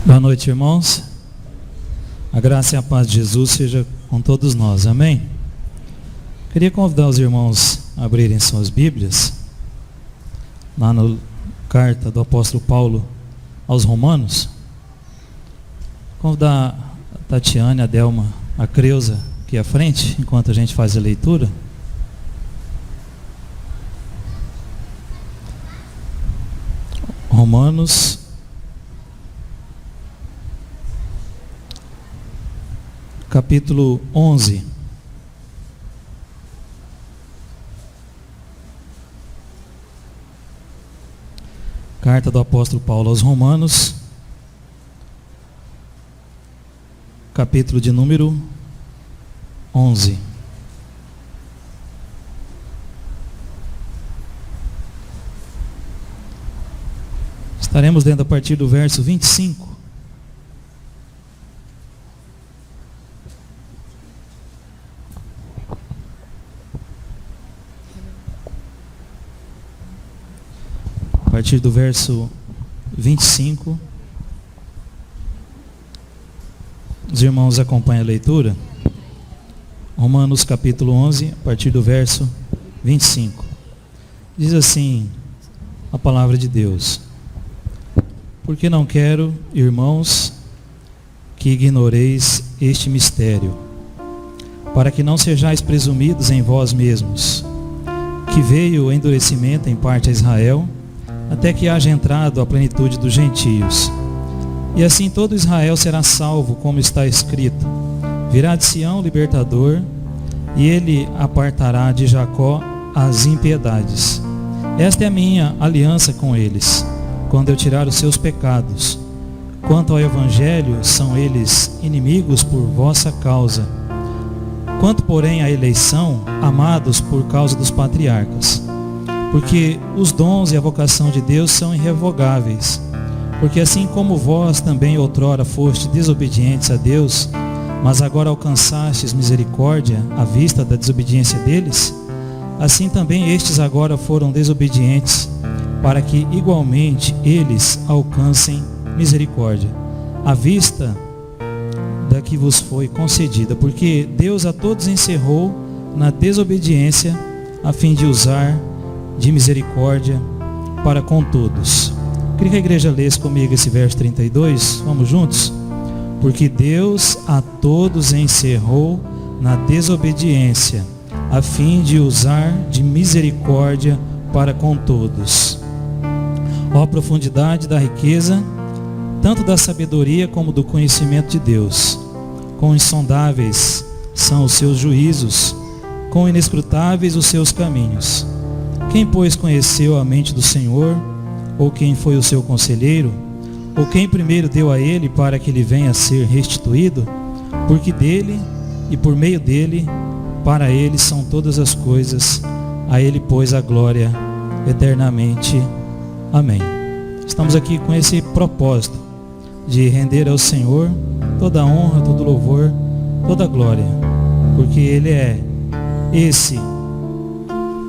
Boa noite, irmãos. A graça e a paz de Jesus seja com todos nós, amém? Queria convidar os irmãos a abrirem suas Bíblias, lá na carta do apóstolo Paulo aos Romanos. Convidar a Tatiane, a Delma, a Creuza aqui à frente, enquanto a gente faz a leitura. Romanos capítulo 11. Carta do apóstolo Paulo aos Romanos, capítulo de número 11. Estaremos lendo a partir do verso 25. A partir do verso 25. Os irmãos acompanham a leitura. Romanos capítulo 11, a partir do verso 25. Diz assim a palavra de Deus: porque não quero, irmãos, que ignoreis este mistério, para que não sejais presumidos em vós mesmos, que veio o endurecimento em parte a Israel, até que haja entrado a plenitude dos gentios. E assim todo Israel será salvo, como está escrito: virá de Sião o libertador, e ele apartará de Jacó as impiedades. Esta é a minha aliança com eles, quando eu tirar os seus pecados. Quanto ao evangelho, são eles inimigos por vossa causa. Quanto, porém, à eleição, amados por causa dos patriarcas. Porque os dons e a vocação de Deus são irrevogáveis. Porque assim como vós também outrora foste desobedientes a Deus, mas agora alcançastes misericórdia à vista da desobediência deles, assim também estes agora foram desobedientes, para que igualmente eles alcancem misericórdia, à vista da que vos foi concedida. Porque Deus a todos encerrou na desobediência, a fim de usar de misericórdia para com todos. Queria que a igreja lesse comigo esse verso 32, vamos juntos? Porque Deus a todos encerrou na desobediência, a fim de usar de misericórdia para com todos. Ó a profundidade da riqueza, tanto da sabedoria como do conhecimento de Deus. Quão insondáveis são os seus juízos, quão inescrutáveis os seus caminhos. Quem, pois, conheceu a mente do Senhor? Ou quem foi o seu conselheiro? Ou quem primeiro deu a ele para que ele venha a ser restituído? Porque dele e por meio dele, para ele são todas as coisas, a ele, pois, a glória eternamente. Amém. Estamos aqui com esse propósito de render ao Senhor toda a honra, todo o louvor, toda a glória, porque Ele é esse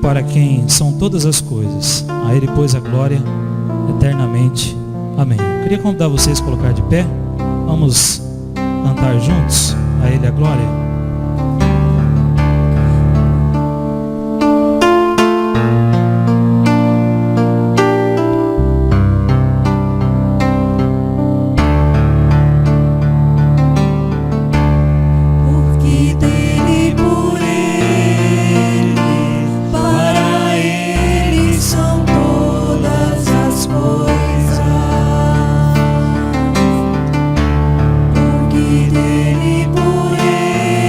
para quem são todas as coisas, a Ele, pois, a glória eternamente. Amém. Queria convidar vocês a colocar de pé. Vamos cantar juntos a Ele a glória. Dele por ele.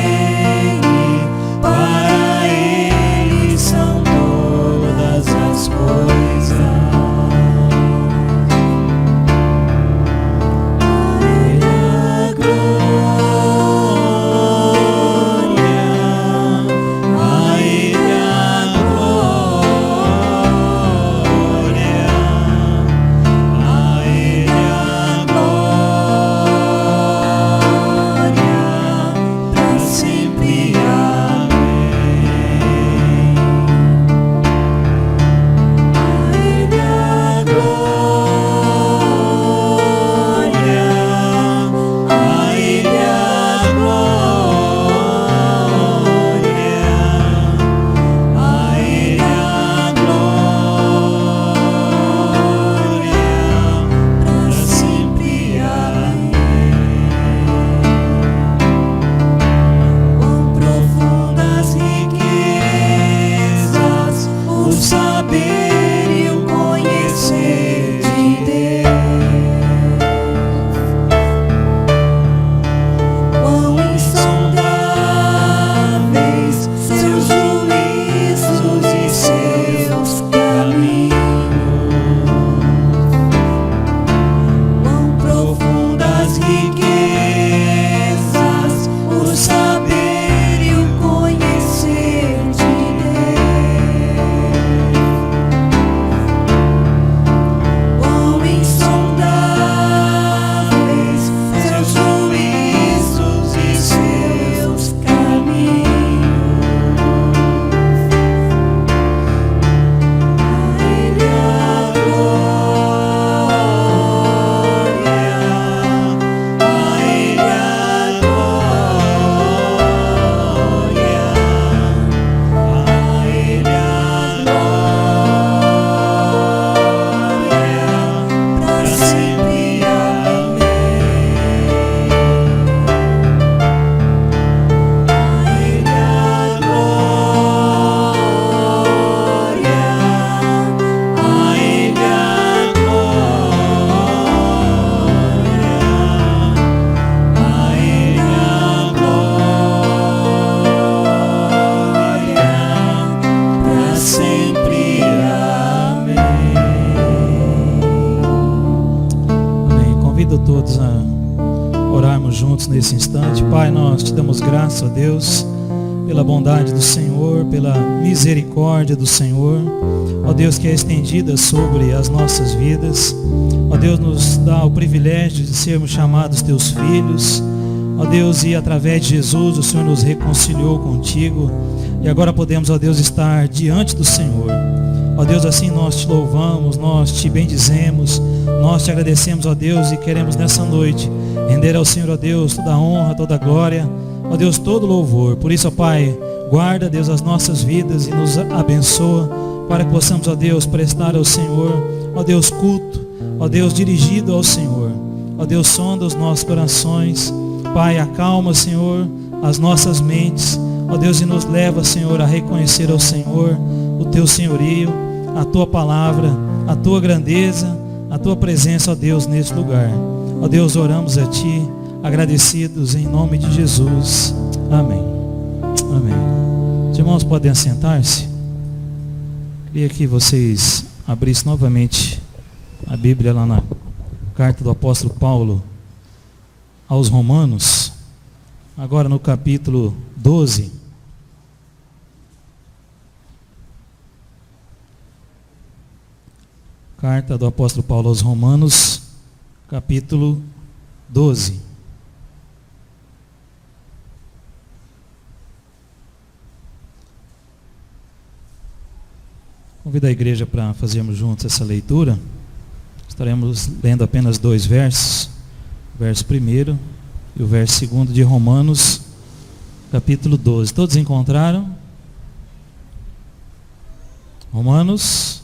convido todos a orarmos juntos nesse instante. Pai, nós te damos graças, ó Deus, pela bondade do Senhor, pela misericórdia do Senhor, ó Deus, que é estendida sobre as nossas vidas. Ó Deus, nos dá o privilégio de sermos chamados teus filhos. Ó Deus, e através de Jesus o Senhor nos reconciliou contigo. E agora podemos, ó Deus, estar diante do Senhor. Ó Deus, assim nós te louvamos, nós te bendizemos, nós te agradecemos, ó Deus, e queremos nessa noite render ao Senhor, ó Deus, toda a honra, toda a glória, ó Deus, todo louvor. Por isso, ó Pai, guarda, Deus, as nossas vidas e nos abençoa para que possamos, ó Deus, prestar ao Senhor, ó Deus, culto, ó Deus, dirigido ao Senhor. Ó Deus, sonda os nossos corações. Pai, acalma, Senhor, as nossas mentes. Ó Deus, e nos leva, Senhor, a reconhecer ao Senhor o teu senhorio, a tua palavra, a tua grandeza, a tua presença, ó Deus, nesse lugar. Ó Deus, oramos a ti, agradecidos em nome de Jesus. Amém. Amém. Os irmãos podem assentar-se. Queria que vocês abrissem novamente a Bíblia lá na carta do apóstolo Paulo aos Romanos, agora no capítulo 12. Carta do apóstolo Paulo aos Romanos, capítulo 12. Convido a igreja para fazermos juntos essa leitura. Estaremos lendo apenas 2 versos, o verso 1 e o verso 2 de Romanos, capítulo 12. Todos encontraram? Romanos,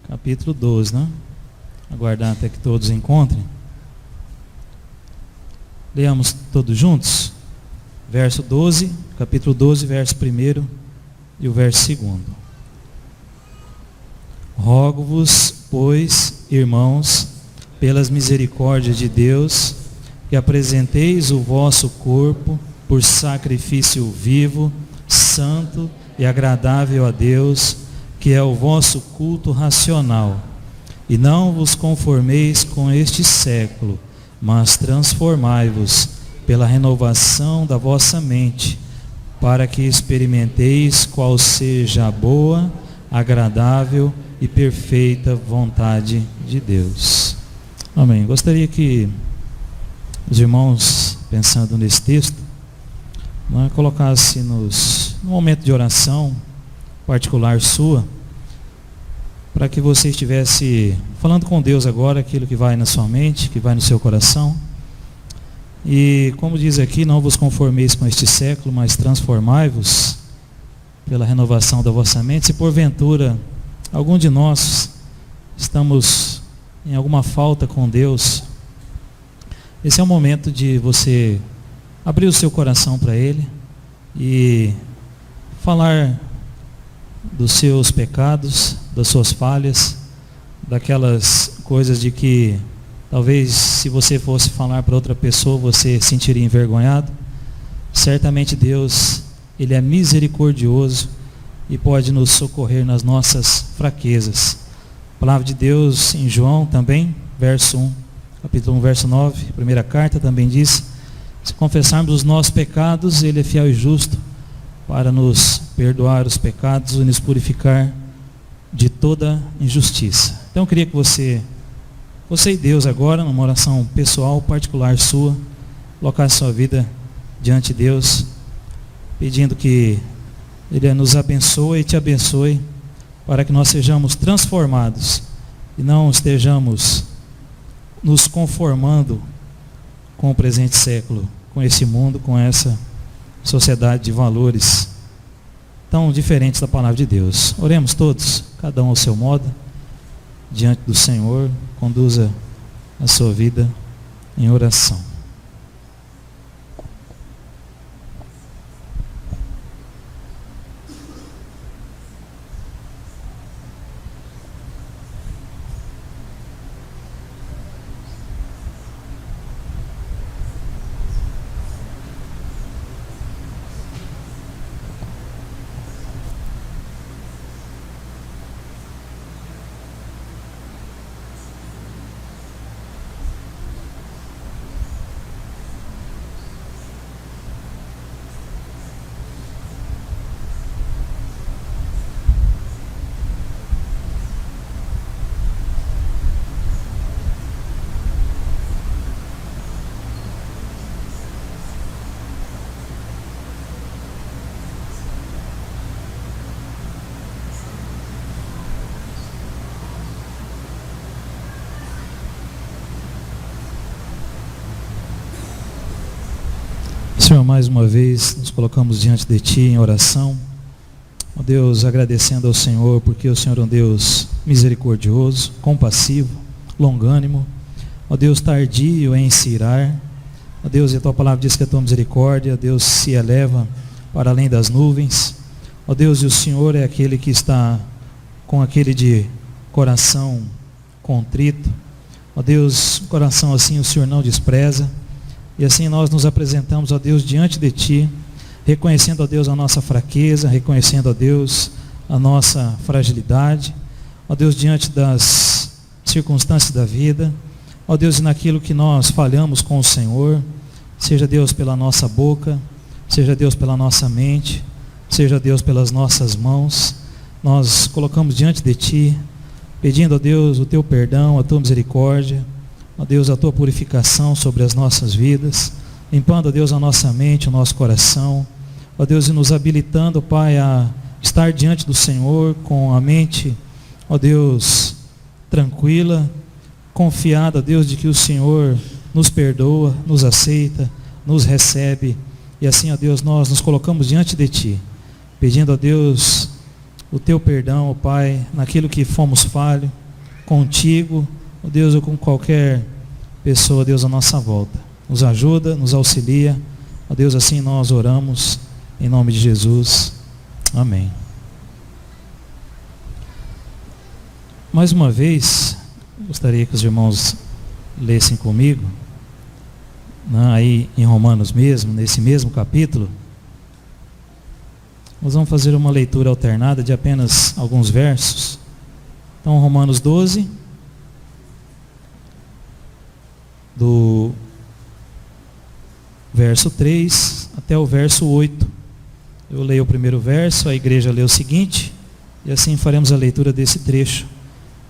capítulo 12, né? Aguardar até que todos encontrem. Leamos todos juntos. Verso 12, capítulo 12, verso 1 e o verso 2. Rogo-vos, pois, irmãos, pelas misericórdias de Deus, que apresenteis o vosso corpo por sacrifício vivo, santo e agradável a Deus, que é o vosso culto racional. E não vos conformeis com este século, mas transformai-vos pela renovação da vossa mente, para que experimenteis qual seja a boa, agradável e perfeita vontade de Deus. Amém. Gostaria que os irmãos, pensando nesse texto, colocassem no momento de oração particular sua, para que você estivesse falando com Deus agora aquilo que vai na sua mente, que vai no seu coração. E como diz aqui, não vos conformeis com este século, mas transformai-vos pela renovação da vossa mente. Se porventura algum de nós estamos em alguma falta com Deus, esse é o momento de você abrir o seu coração para Ele e falar dos seus pecados, das suas falhas, daquelas coisas de que talvez se você fosse falar para outra pessoa você sentiria envergonhado. Certamente Deus, Ele é misericordioso e pode nos socorrer nas nossas fraquezas. A palavra de Deus em João também, verso 1, capítulo 1, verso 9, primeira carta também diz: se confessarmos os nossos pecados, Ele é fiel e justo para nos perdoar os pecados e nos purificar de toda injustiça. Então eu queria que você e Deus agora, numa oração pessoal, particular sua, colocasse sua vida diante de Deus, pedindo que Ele nos abençoe e te abençoe, para que nós sejamos transformados e não estejamos nos conformando com o presente século, com esse mundo, com essa sociedade de valores tão diferentes da palavra de Deus. Oremos todos, cada um ao seu modo, diante do Senhor. Conduza a sua vida em oração. Senhor, mais uma vez nos colocamos diante de Ti em oração. Ó Deus, agradecendo ao Senhor, porque o Senhor é um Deus misericordioso, compassivo, longânimo. Ó Deus, tardio em se irar. Ó Deus, e a Tua palavra diz que a Tua misericórdia, Deus, se eleva para além das nuvens. Ó Deus, e o Senhor é aquele que está com aquele de coração contrito. Ó Deus, coração assim o Senhor não despreza. E assim nós nos apresentamos, ó Deus, diante de Ti, reconhecendo, ó Deus, a nossa fraqueza, reconhecendo, ó Deus, a nossa fragilidade, ó Deus, diante das circunstâncias da vida, ó Deus, e naquilo que nós falhamos com o Senhor, seja Deus pela nossa boca, seja Deus pela nossa mente, seja Deus pelas nossas mãos, nós colocamos diante de Ti, pedindo, ó Deus, o Teu perdão, a Tua misericórdia, ó Deus, a Tua purificação sobre as nossas vidas, limpando, ó Deus, a nossa mente, o nosso coração, ó Deus, e nos habilitando, Pai, a estar diante do Senhor com a mente, ó Deus, tranquila, confiada, ó Deus, de que o Senhor nos perdoa, nos aceita, nos recebe, e assim, ó Deus, nós nos colocamos diante de Ti, pedindo, ó Deus, o Teu perdão, ó Pai, naquilo que fomos falho, contigo, ó Deus, ou com qualquer pessoa, ó Deus, à nossa volta. Nos ajuda, nos auxilia. Ó Deus, assim nós oramos, em nome de Jesus. Amém. Mais uma vez, gostaria que os irmãos lessem comigo, aí em Romanos mesmo, nesse mesmo capítulo. Nós vamos fazer uma leitura alternada de apenas alguns versos. Então, Romanos 12, do verso 3 até o verso 8. Eu leio o primeiro verso, a igreja lê o seguinte, e assim faremos a leitura desse trecho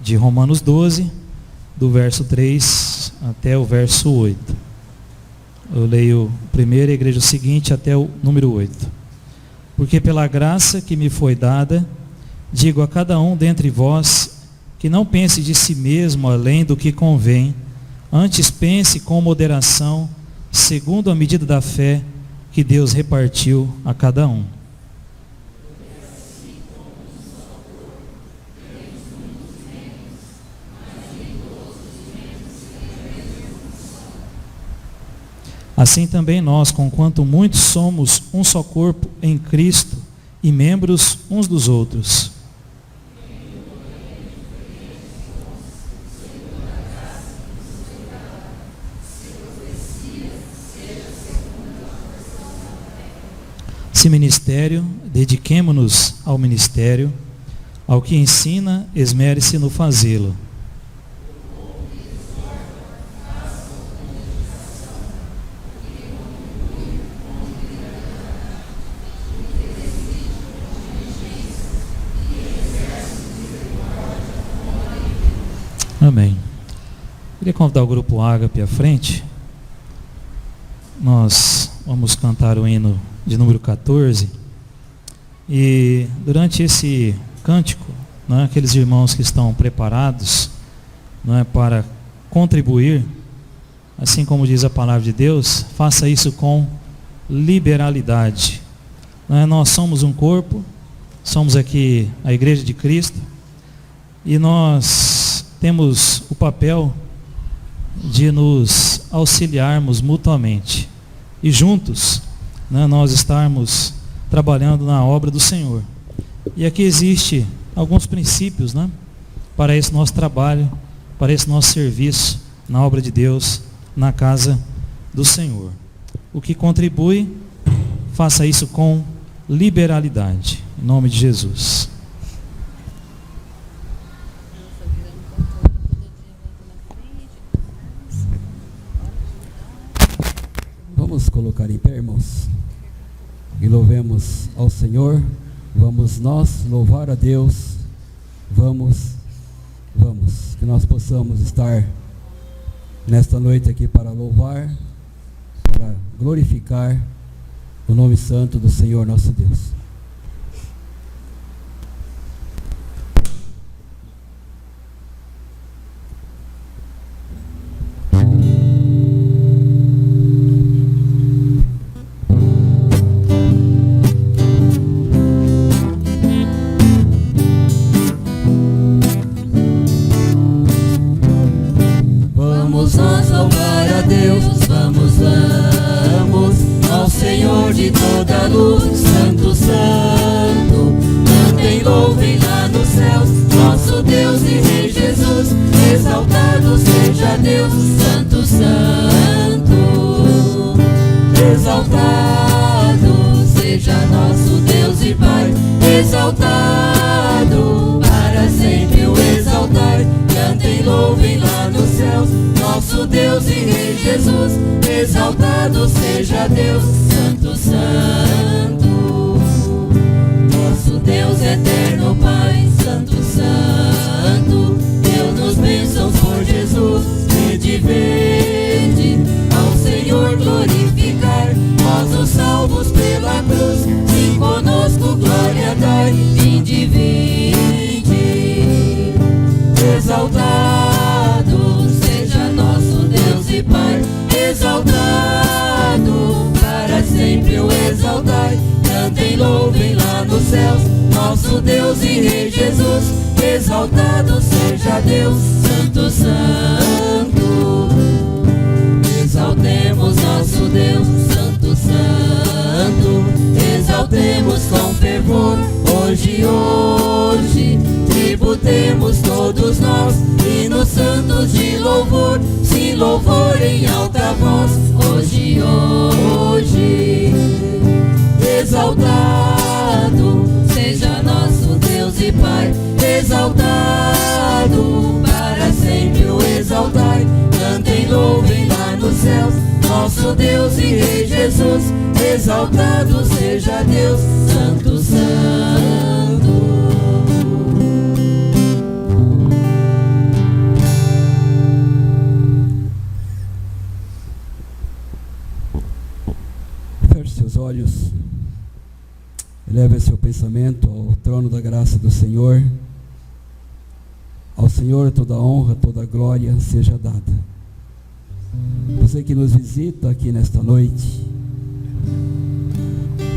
de Romanos 12, do verso 3 até o verso 8. Eu leio o primeiro, a igreja o seguinte, até o número 8. Porque pela graça que me foi dada, digo a cada um dentre vós, que não pense de si mesmo além do que convém, antes pense com moderação, segundo a medida da fé que Deus repartiu a cada um. Assim também nós, conquanto muitos somos um só corpo em Cristo e membros uns dos outros. Se ministério, dediquemo-nos ao ministério, ao que ensina, esmere-se no fazê-lo. Amém. Queria convidar o grupo Ágape à frente. Nós vamos cantar o hino de número 14. E durante esse cântico, aqueles irmãos que estão preparados para contribuir, assim como diz a palavra de Deus, faça isso com liberalidade. Nós somos um corpo, somos aqui a Igreja de Cristo, e nós temos o papel de nos auxiliarmos mutuamente e juntos nós estarmos trabalhando na obra do Senhor. E aqui existe alguns princípios para esse nosso trabalho, para esse nosso serviço na obra de Deus, na casa do Senhor. O que contribui, faça isso com liberalidade, em nome de Jesus. Vamos colocar em pé, irmãos, e louvemos ao Senhor. Vamos nós louvar a Deus. Vamos, que nós possamos estar nesta noite aqui para louvar, para glorificar o nome santo do Senhor nosso Deus. seja Deus, Santo, Santo. Nosso Deus eterno Pai, Santo, Santo. Deu-nos bênçãos por Jesus, vede ao Senhor glorificar. Nós os salvos pela cruz, sim, conosco glória dai. Vinde, exaltado seja nosso Deus e Pai, exaltado para sempre o exaltai. Cantem, louvem lá nos céus, nosso Deus e Rei Jesus. Exaltado seja Deus, Santo, Santo. Exaltemos nosso Deus, Santo, Santo. Exaltemos com fervor, hoje, tributemos todos nós, hinos santos de louvor, sim, louvor em alta voz, hoje, exaltado seja nosso Deus e Pai, exaltado para sempre o exaltai. Cantem, louvem lá nos céus, nosso Deus e Rei Jesus. Exaltado seja Deus, Santo, Santo. Feche seus olhos, eleve seu pensamento ao trono da graça do Senhor. Ao Senhor toda honra, toda glória seja dada. Você que nos visita aqui nesta noite,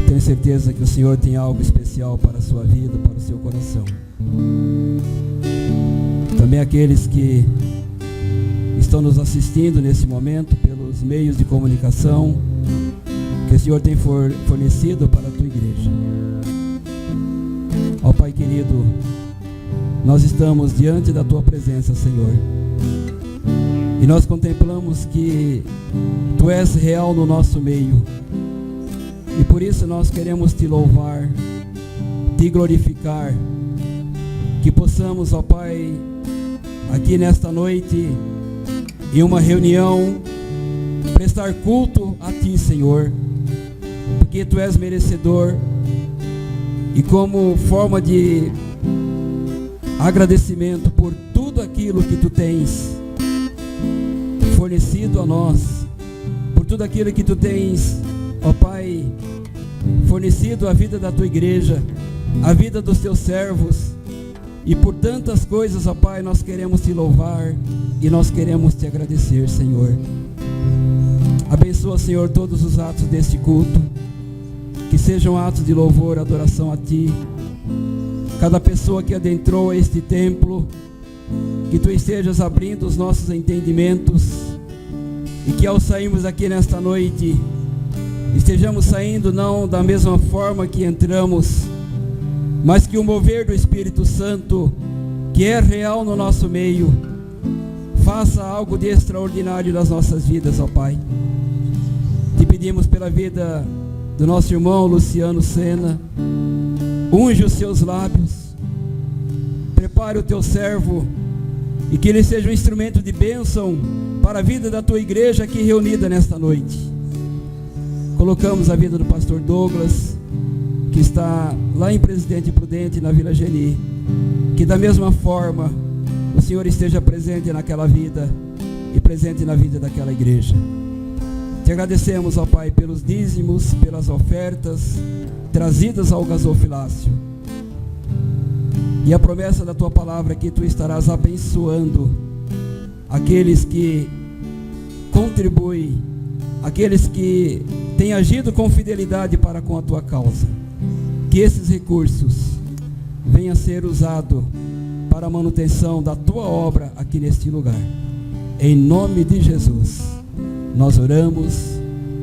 tenho certeza que o Senhor tem algo especial para a sua vida, para o seu coração. Também aqueles que estão nos assistindo nesse momento pelos meios de comunicação que o Senhor tem fornecido para a tua igreja. Ó Pai querido, nós estamos diante da tua presença, Senhor, e nós contemplamos que tu és real no nosso meio, e por isso nós queremos te louvar, te glorificar, que possamos, ó Pai, aqui nesta noite, em uma reunião, prestar culto a ti, Senhor, porque tu és merecedor, e como forma de agradecimento por tudo aquilo que tu tens fornecido a nós, por tudo aquilo que tu tens, ó Pai, fornecido a vida da tua igreja, a vida dos teus servos, e por tantas coisas, ó Pai, nós queremos te louvar e nós queremos te agradecer, Senhor. Abençoa, Senhor, todos os atos deste culto, que sejam atos de louvor, adoração a ti. Cada pessoa que adentrou este templo, que tu estejas abrindo os nossos entendimentos, e que ao sairmos aqui nesta noite, estejamos saindo não da mesma forma que entramos, mas que o mover do Espírito Santo, que é real no nosso meio, faça algo de extraordinário nas nossas vidas, ó Pai. Te pedimos pela vida do nosso irmão Luciano Sena, unge os seus lábios, prepare o teu servo, e que ele seja um instrumento de bênção para a vida da tua igreja aqui reunida nesta noite. Colocamos a vida do pastor Douglas, que está lá em Presidente Prudente, na Vila Geni, que da mesma forma o Senhor esteja presente naquela vida e presente na vida daquela igreja. Te agradecemos, ó Pai, pelos dízimos, pelas ofertas trazidas ao gasofilácio, e a promessa da tua palavra que tu estarás abençoando aqueles que contribuem, aqueles que têm agido com fidelidade para com a tua causa. Que esses recursos venham a ser usados para a manutenção da tua obra aqui neste lugar. Em nome de Jesus, nós oramos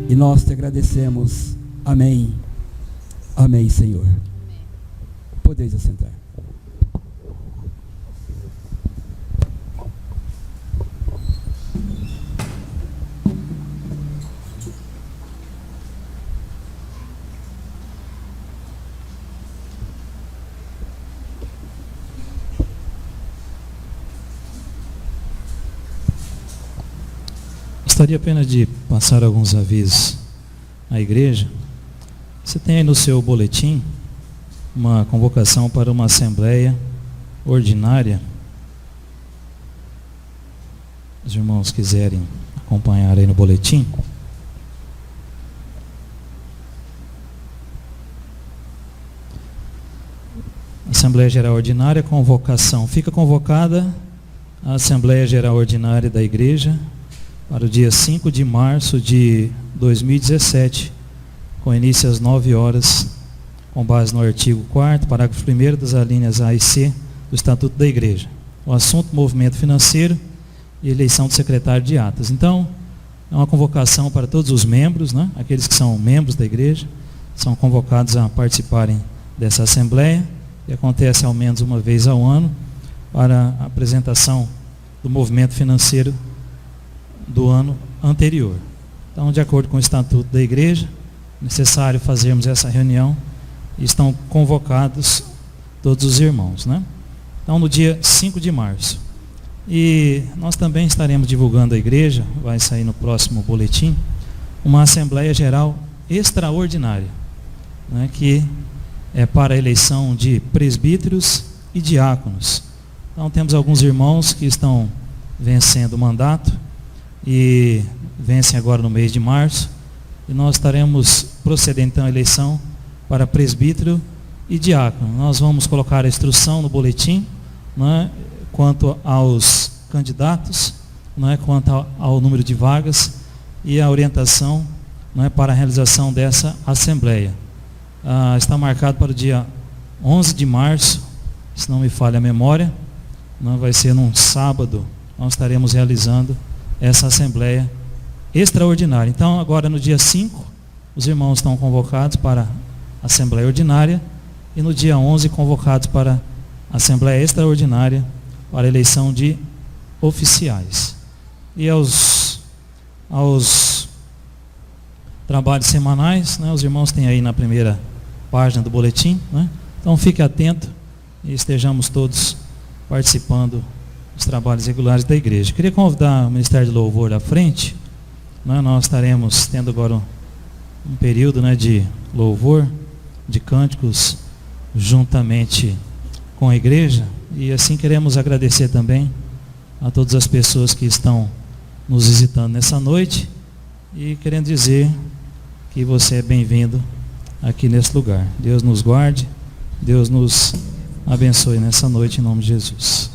e nós te agradecemos. Amém. Amém, Senhor. Podeis assentar. Gostaria apenas de passar alguns avisos. à igreja, você tem aí no seu boletim uma convocação para uma assembleia ordinária. Os irmãos quiserem acompanhar aí no boletim. Assembleia Geral Ordinária, convocação. Fica convocada a Assembleia Geral Ordinária da Igreja para o dia 5 de março de 2017, com início às 9 horas, com base no artigo 4º, parágrafo 1º das alíneas A e C do Estatuto da Igreja. O assunto: movimento financeiro e eleição do secretário de atas. Então, é uma convocação para todos os membros, né? Aqueles que são membros da igreja, são convocados a participarem dessa assembleia, que acontece ao menos uma vez ao ano, para a apresentação do movimento financeiro do ano anterior. Então, de acordo com o Estatuto da Igreja, é necessário fazermos essa reunião e estão convocados todos os irmãos, né? Então, no dia 5 de março. E nós também estaremos divulgando a igreja, vai sair no próximo boletim, uma Assembleia Geral Extraordinária, né, que é para a eleição de presbíteros e diáconos. Então, temos alguns irmãos que estão vencendo o mandato e vencem agora no mês de março, e nós estaremos procedendo então à eleição para presbítero e diácono. Nós vamos colocar a instrução no boletim, né, quanto aos candidatos, né, quanto ao número de vagas e a orientação, né, para a realização dessa assembleia. Está marcado para o dia 11 de março, se não me falha a memória, né, vai ser num sábado, nós estaremos realizando essa assembleia extraordinária. Então, agora no dia 5, os irmãos estão convocados para a assembleia ordinária, e no dia 11 convocados para a assembleia extraordinária para a eleição de oficiais. E aos trabalhos semanais, né, os irmãos têm aí na primeira página do boletim, né? Então fique atento e estejamos todos participando dos trabalhos regulares da igreja. Queria convidar o Ministério de Louvor à frente, né? Nós estaremos tendo agora um período, né, de louvor, de cânticos, juntamente com a igreja, e assim queremos agradecer também a todas as pessoas que estão nos visitando nessa noite, e querendo dizer que você é bem-vindo aqui nesse lugar. Deus nos guarde, Deus nos abençoe nessa noite, em nome de Jesus.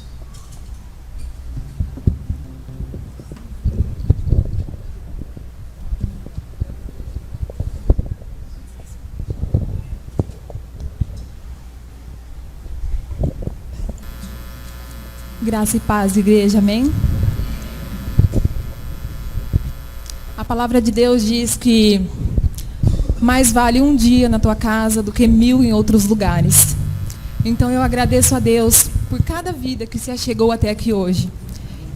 Graça e paz, igreja, amém? A palavra de Deus diz que mais vale um dia na tua casa do que 1000 em outros lugares. Então eu agradeço a Deus por cada vida que se achegou até aqui hoje.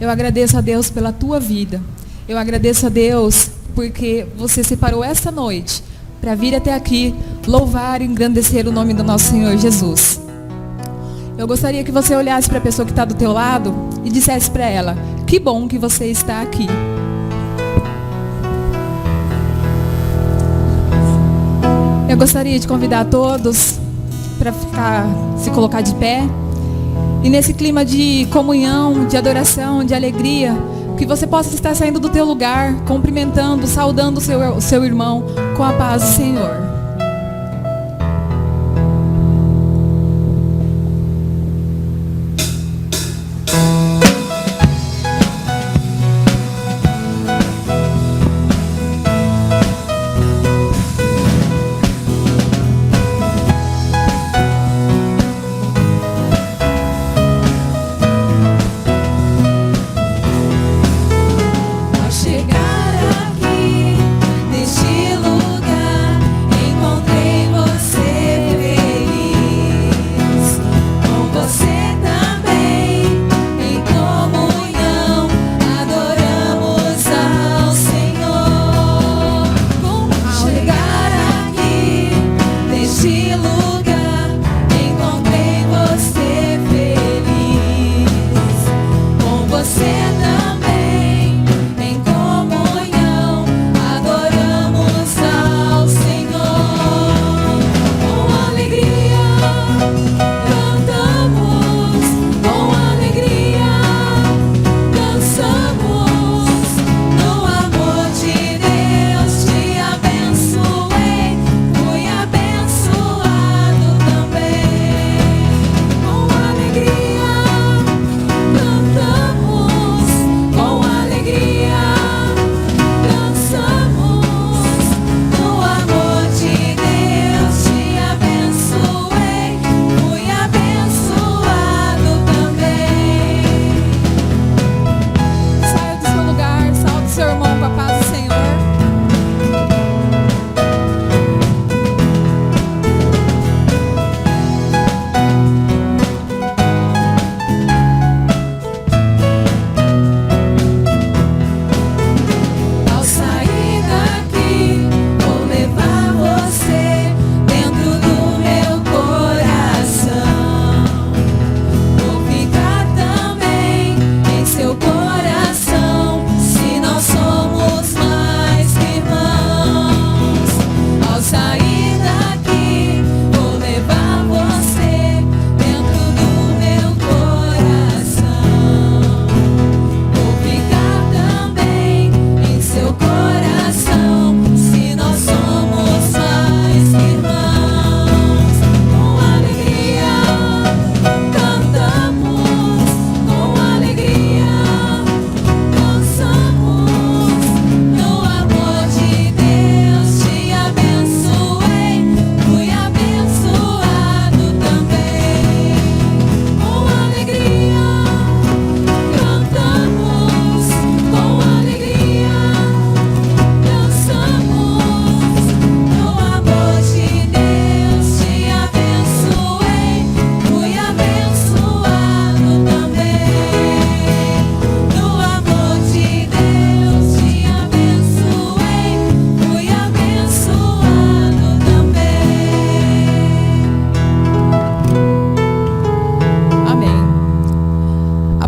Eu agradeço a Deus pela tua vida. Eu agradeço a Deus porque você separou essa noite para vir até aqui louvar e engrandecer o nome do nosso Senhor Jesus. Eu gostaria que você olhasse para a pessoa que está do teu lado e dissesse para ela: que bom que você está aqui. Eu gostaria de convidar todos para se colocar de pé. E nesse clima de comunhão, de adoração, de alegria, que você possa estar saindo do teu lugar, cumprimentando, saudando o seu irmão com a paz do Senhor. Chegar aqui neste lugar, em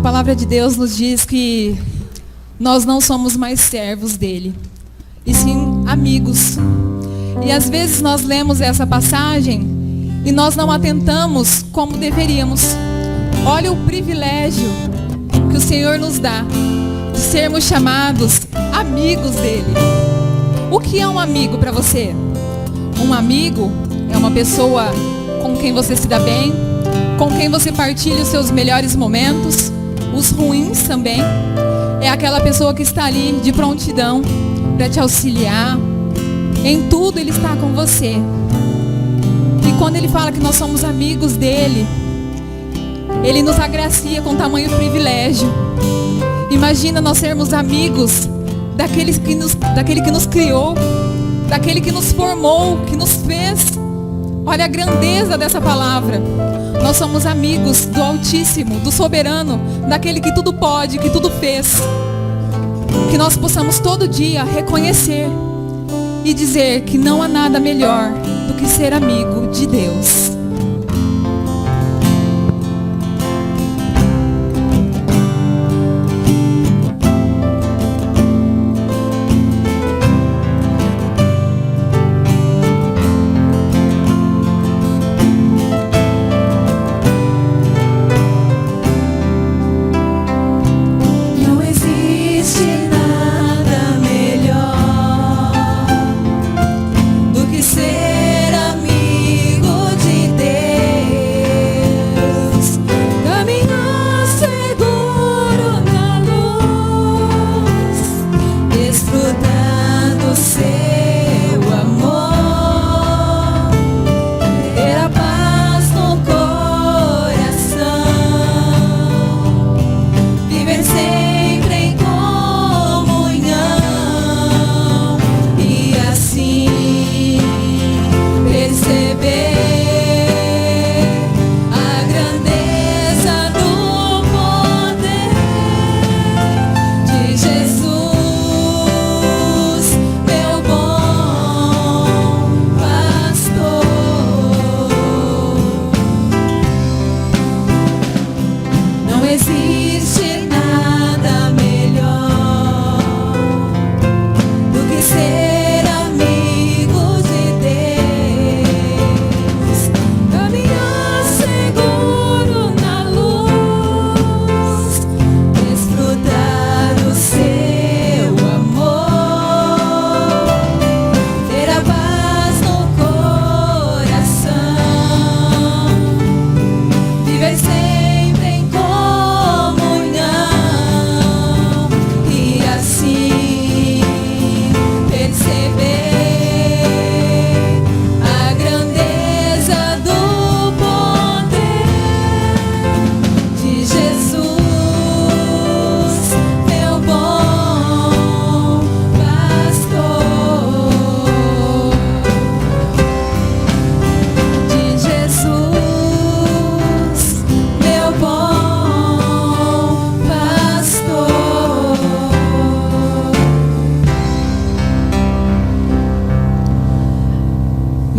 palavra de Deus nos diz que nós não somos mais servos dele, e sim amigos. E às vezes nós lemos essa passagem e nós não atentamos como deveríamos. Olha o privilégio que o Senhor nos dá de sermos chamados amigos dele. O que é um amigo para você? Um amigo é uma pessoa com quem você se dá bem, com quem você partilha os seus melhores momentos, os ruins também. É aquela pessoa que está ali de prontidão para te auxiliar. Em tudo ele está com você. E quando ele fala que nós somos amigos dele, ele nos agracia com tamanho privilégio. Imagina nós sermos amigos daquele que nos criou, daquele que nos formou, que nos fez. Olha a grandeza dessa palavra. Nós somos amigos do Altíssimo, do Soberano, daquele que tudo pode, que tudo fez. Que nós possamos todo dia reconhecer e dizer que não há nada melhor do que ser amigo de Deus.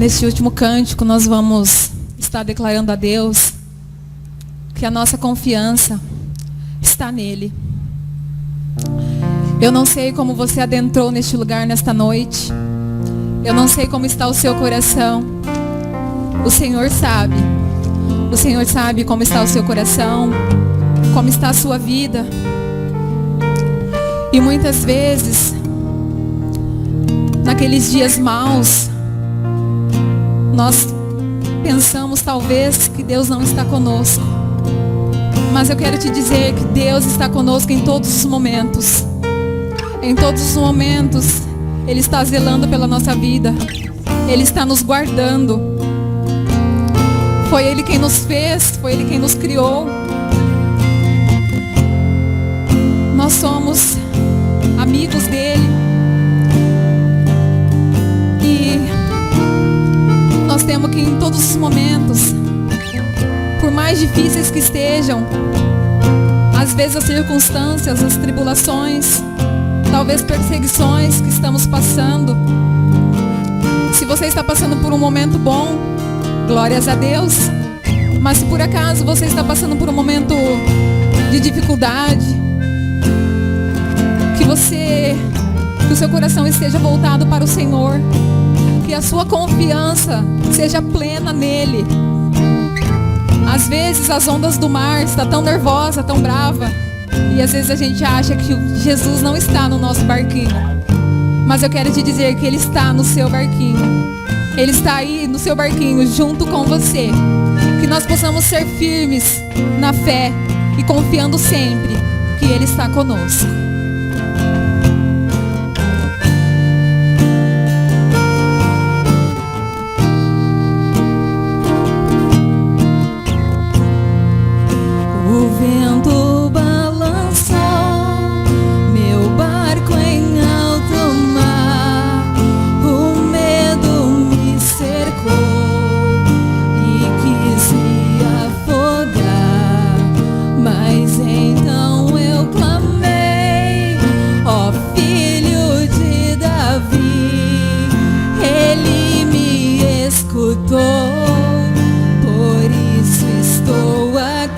Neste último cântico nós vamos estar declarando a Deus que a nossa confiança está nele. Eu não sei como você adentrou neste lugar nesta noite. Eu não sei como está o seu coração. O Senhor sabe. O Senhor sabe como está o seu coração, como está a sua vida. E muitas vezes, naqueles dias maus, nós pensamos talvez que Deus não está conosco. Mas eu quero te dizer que Deus está conosco em todos os momentos. Em todos os momentos, Ele está zelando pela nossa vida. Ele está nos guardando. Foi Ele quem nos fez, foi Ele quem nos criou. Nós somos amigos dEle. E nós temos que em todos os momentos, por mais difíceis que estejam, às vezes as circunstâncias, as tribulações, talvez perseguições que estamos passando. Se você está passando por um momento bom, glórias a Deus. Mas se por acaso você está passando por um momento de dificuldade, que o seu coração esteja voltado para o Senhor, que a sua confiança seja plena nele. Às vezes as ondas do mar estão tão nervosa, tão brava, e às vezes a gente acha que Jesus não está no nosso barquinho. Mas eu quero te dizer que Ele está no seu barquinho. Ele está aí no seu barquinho junto com você. Que nós possamos ser firmes na fé e confiando sempre que Ele está conosco. O vento balançou meu barco em alto mar, o medo me cercou e quis me afogar, mas então eu clamei, ó Filho de Davi, Ele me escutou, por isso estou aqui.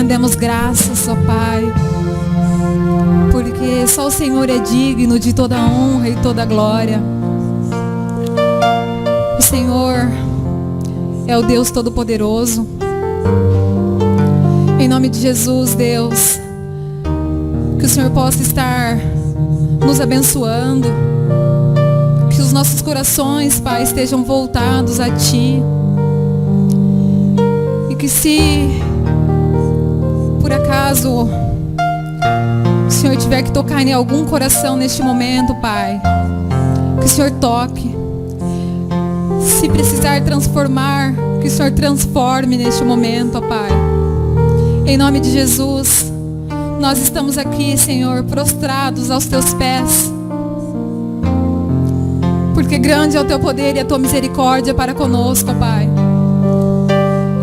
Demos graças, ó Pai, porque só o Senhor é digno de toda honra e toda glória. O Senhor é o Deus Todo-Poderoso. Em nome de Jesus, Deus, que o Senhor possa estar nos abençoando, que os nossos corações, Pai, estejam voltados a Ti, e que se por acaso o Senhor tiver que tocar em algum coração neste momento, Pai, que o Senhor toque. Se precisar transformar, que o Senhor transforme neste momento, ó Pai. Em nome de Jesus, nós estamos aqui, Senhor, prostrados aos Teus pés, porque grande é o Teu poder e a Tua misericórdia para conosco, ó Pai.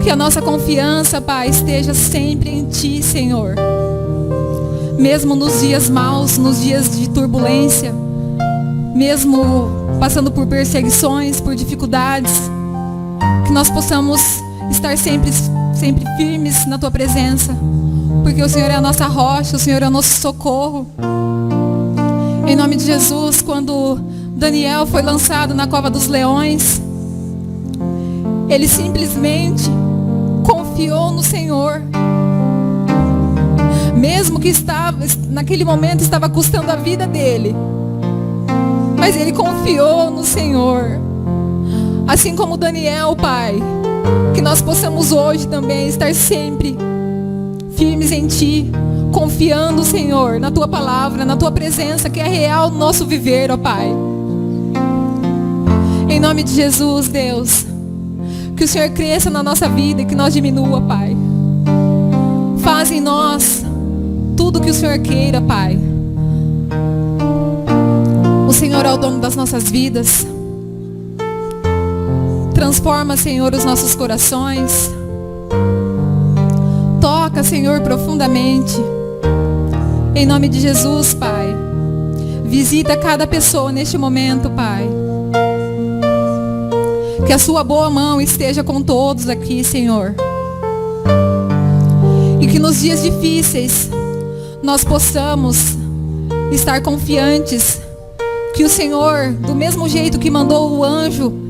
Que a nossa confiança, Pai, esteja sempre em Ti, Senhor. Mesmo nos dias maus, nos dias de turbulência, mesmo passando por perseguições, por dificuldades, que nós possamos estar sempre firmes na Tua presença, porque o Senhor é a nossa rocha, o Senhor é o nosso socorro. Em nome de Jesus, quando Daniel foi lançado na cova dos leões, ele simplesmente confiou no Senhor, mesmo que naquele momento estava custando a vida dele, mas ele confiou no Senhor. Assim como Daniel, Pai, que nós possamos hoje também estar sempre firmes em Ti, confiando, Senhor, na Tua palavra, na Tua presença, que é real no nosso viver, ó Pai. Em nome de Jesus, Deus, que o Senhor cresça na nossa vida e que nós diminua, Pai. Faz em nós tudo que o Senhor queira, Pai. O Senhor é o dono das nossas vidas. Transforma, Senhor, os nossos corações. Toca, Senhor, profundamente. Em nome de Jesus, Pai. Visita cada pessoa neste momento, Pai. Que a Sua boa mão esteja com todos aqui, Senhor. E que nos dias difíceis nós possamos estar confiantes que o Senhor, do mesmo jeito que mandou o anjo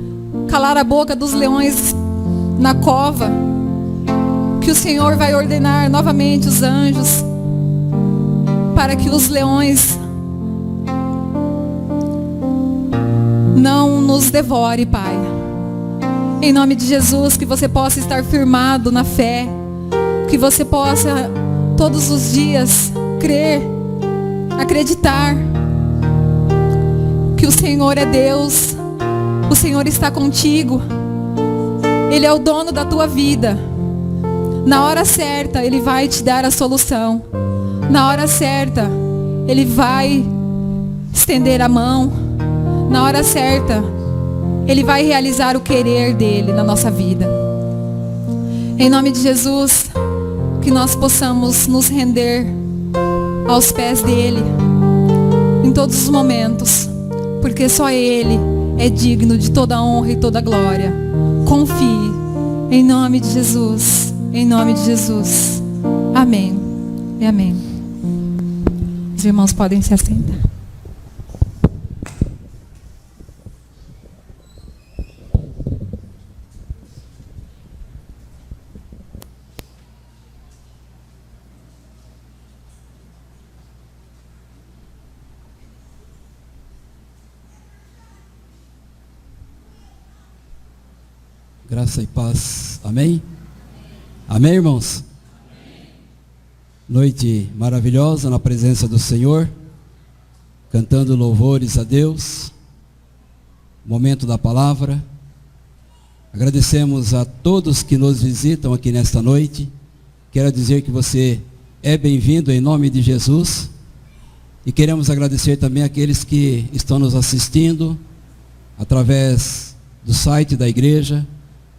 calar a boca dos leões na cova, que o Senhor vai ordenar novamente os anjos para que os leões não nos devore, Pai. Em nome de Jesus, que você possa estar firmado na fé, que você possa todos os dias crer, acreditar que o Senhor é Deus, o Senhor está contigo, Ele é o dono da tua vida. Na hora certa Ele vai te dar a solução, na hora certa Ele vai estender a mão, na hora certa Ele vai realizar o querer dEle na nossa vida. Em nome de Jesus, que nós possamos nos render aos pés dEle em todos os momentos, porque só Ele é digno de toda a honra e toda a glória. Confie, em nome de Jesus, em nome de Jesus. Amém e amém. Os irmãos podem se assentar. Graça e paz. Amém? Amém, irmãos? Amém. Noite maravilhosa na presença do Senhor, cantando louvores a Deus. Momento da palavra. Agradecemos a todos que nos visitam aqui nesta noite. Quero dizer que você é bem-vindo em nome de Jesus. E queremos agradecer também àqueles que estão nos assistindo através do site da igreja,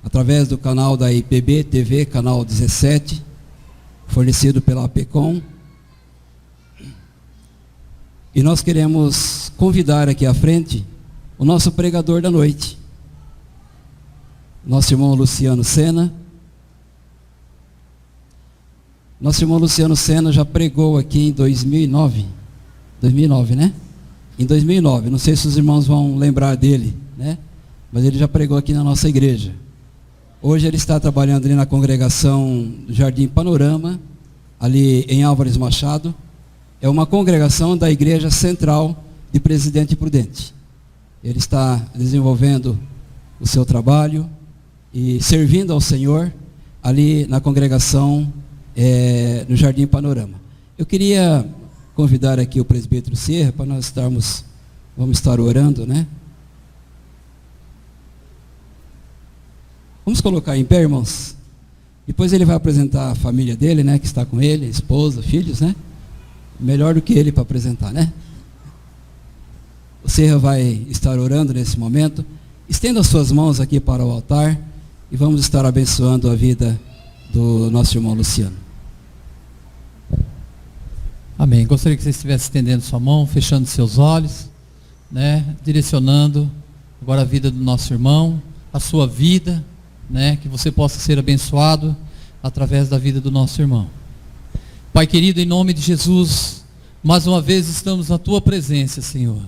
através do canal da IPB TV, canal 17, fornecido pela APECOM. E nós queremos convidar aqui à frente o nosso pregador da noite, nosso irmão Luciano Sena. Nosso irmão Luciano Sena já pregou aqui em 2009, né? Em 2009, não sei se os irmãos vão lembrar dele, né? Mas ele já pregou aqui na nossa igreja. Hoje ele está trabalhando ali na congregação Jardim Panorama, ali em Álvares Machado. É uma congregação da Igreja Central de Presidente Prudente. Ele está desenvolvendo o seu trabalho e servindo ao Senhor ali na congregação no Jardim Panorama. Eu queria convidar aqui o presbítero Serra para nós vamos estar orando, né? Vamos colocar em pé, irmãos. Depois ele vai apresentar a família dele, né, que está com ele, esposa, filhos, né? Melhor do que ele para apresentar, né? O Serra vai estar orando nesse momento. Estenda as suas mãos aqui para o altar e vamos estar abençoando a vida do nosso irmão Luciano. Amém. Gostaria que você estivesse estendendo sua mão, fechando seus olhos, né? Direcionando agora a vida do nosso irmão, a sua vida, né? Que você possa ser abençoado através da vida do nosso irmão. Pai querido, em nome de Jesus, mais uma vez estamos na tua presença, Senhor.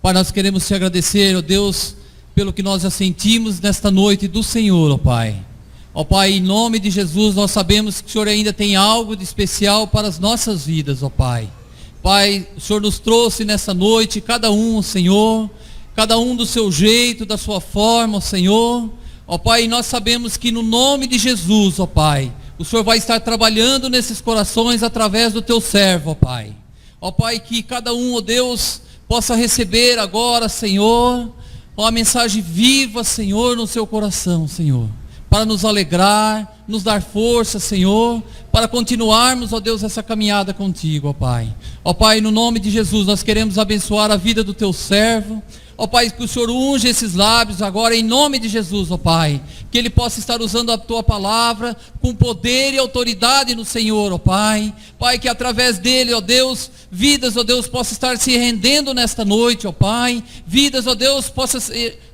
Pai, nós queremos te agradecer, ó Deus, pelo que nós já sentimos nesta noite do Senhor, ó Pai. Ó Pai, em nome de Jesus, nós sabemos que o Senhor ainda tem algo de especial para as nossas vidas, ó Pai. Pai, o Senhor nos trouxe nessa noite, cada um, Senhor, cada um do seu jeito, da sua forma, ó Senhor. Ó Pai, nós sabemos que no nome de Jesus, ó Pai, o Senhor vai estar trabalhando nesses corações através do teu servo, ó Pai. Ó Pai, que cada um, ó Deus, possa receber agora, Senhor, uma mensagem viva, Senhor, no seu coração, Senhor, para nos alegrar, nos dar força, Senhor, para continuarmos, ó Deus, essa caminhada contigo, ó Pai. Ó Pai, no nome de Jesus, nós queremos abençoar a vida do teu servo. Ó Pai, que o Senhor unja esses lábios agora em nome de Jesus, ó Pai. Que ele possa estar usando a tua palavra com poder e autoridade no Senhor, ó Pai. Pai, que através dele, ó Deus, vidas, ó Deus, possa estar se rendendo nesta noite, ó Pai. Vidas, ó Deus, possa,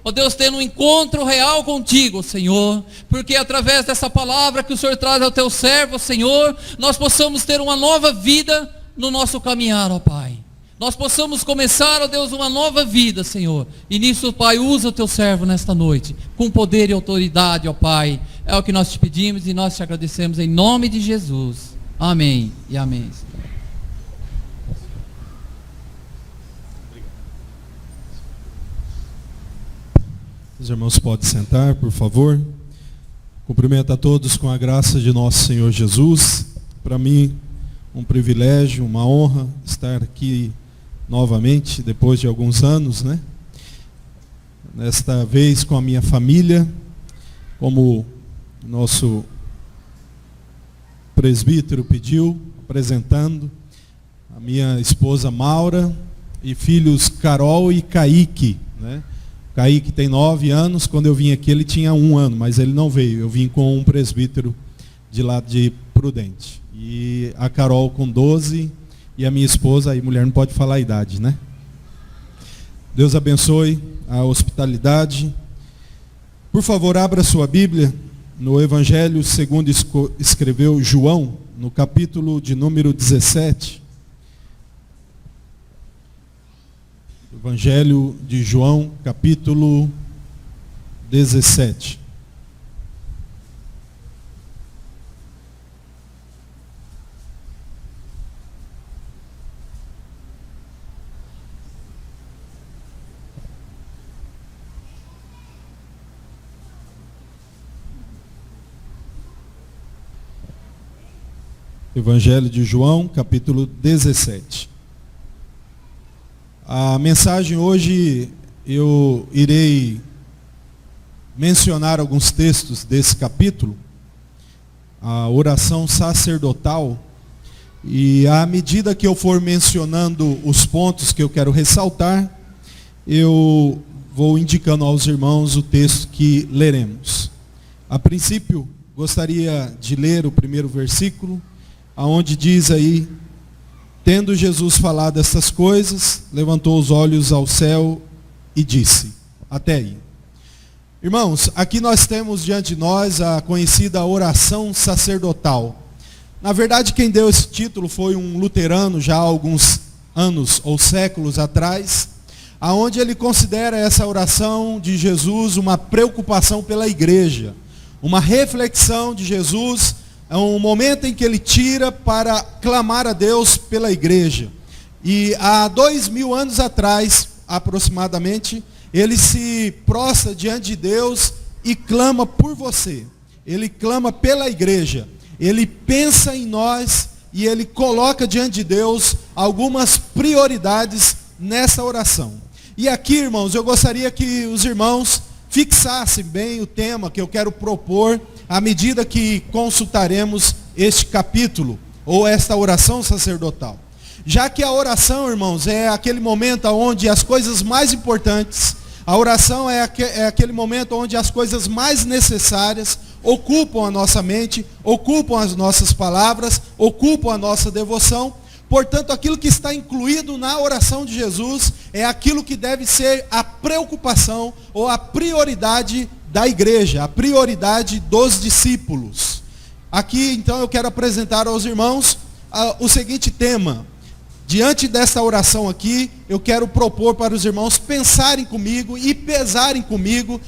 ó Deus, ter um encontro real contigo, Senhor. Porque através dessa palavra que o Senhor traz ao teu servo, Senhor, nós possamos ter uma nova vida no nosso caminhar, ó Pai. Nós possamos começar, ó Deus, uma nova vida, Senhor. E nisso, Pai, usa o teu servo nesta noite, com poder e autoridade, ó Pai. É o que nós te pedimos e nós te agradecemos em nome de Jesus. Amém e amém. Os irmãos podem sentar, por favor. Cumprimento a todos com a graça de nosso Senhor Jesus. Para mim, um privilégio, uma honra estar aqui novamente, depois de alguns anos, né? Nesta vez com a minha família, como nosso presbítero pediu, apresentando a minha esposa Maura e filhos Carol e Kaique, né? Kaique tem 9 anos, quando eu vim aqui ele tinha 1 ano, mas ele não veio, eu vim com um presbítero de lá de Prudente. E a Carol com 12 e a minha esposa, aí mulher não pode falar a idade, né? Deus abençoe a hospitalidade. Por favor, abra sua Bíblia no Evangelho segundo escreveu João, no capítulo de número 17. Evangelho de João, capítulo 17. Evangelho de João, capítulo 17. A mensagem hoje, eu irei mencionar alguns textos desse capítulo, a oração sacerdotal, e à medida que eu for mencionando os pontos que eu quero ressaltar, eu vou indicando aos irmãos o texto que leremos. A princípio, gostaria de ler o primeiro versículo, aonde diz aí: tendo Jesus falado essas coisas, levantou os olhos ao céu e disse. Até aí. Irmãos, aqui nós temos diante de nós a conhecida oração sacerdotal. Na verdade, quem deu esse título foi um luterano já há alguns anos ou séculos atrás, aonde ele considera essa oração de Jesus uma preocupação pela igreja, uma reflexão de Jesus, é um momento em que ele tira para clamar a Deus pela igreja. E há 2000 anos atrás, aproximadamente, ele se prostra diante de Deus e clama por você. Ele clama pela igreja. Ele pensa em nós e ele coloca diante de Deus algumas prioridades nessa oração. E aqui, irmãos, eu gostaria que os irmãos fixassem bem o tema que eu quero propor à medida que consultaremos este capítulo ou esta oração sacerdotal. Já que a oração, irmãos, é aquele momento onde as coisas mais importantes, a oração é aquele momento onde as coisas mais necessárias ocupam a nossa mente, ocupam as nossas palavras, ocupam a nossa devoção. Portanto, aquilo que está incluído na oração de Jesus é aquilo que deve ser a preocupação ou a prioridade da igreja, a prioridade dos discípulos. Aqui, então, eu quero apresentar aos irmãos o seguinte tema. Diante dessa oração aqui, eu quero propor para os irmãos pensarem comigo e pesarem comigo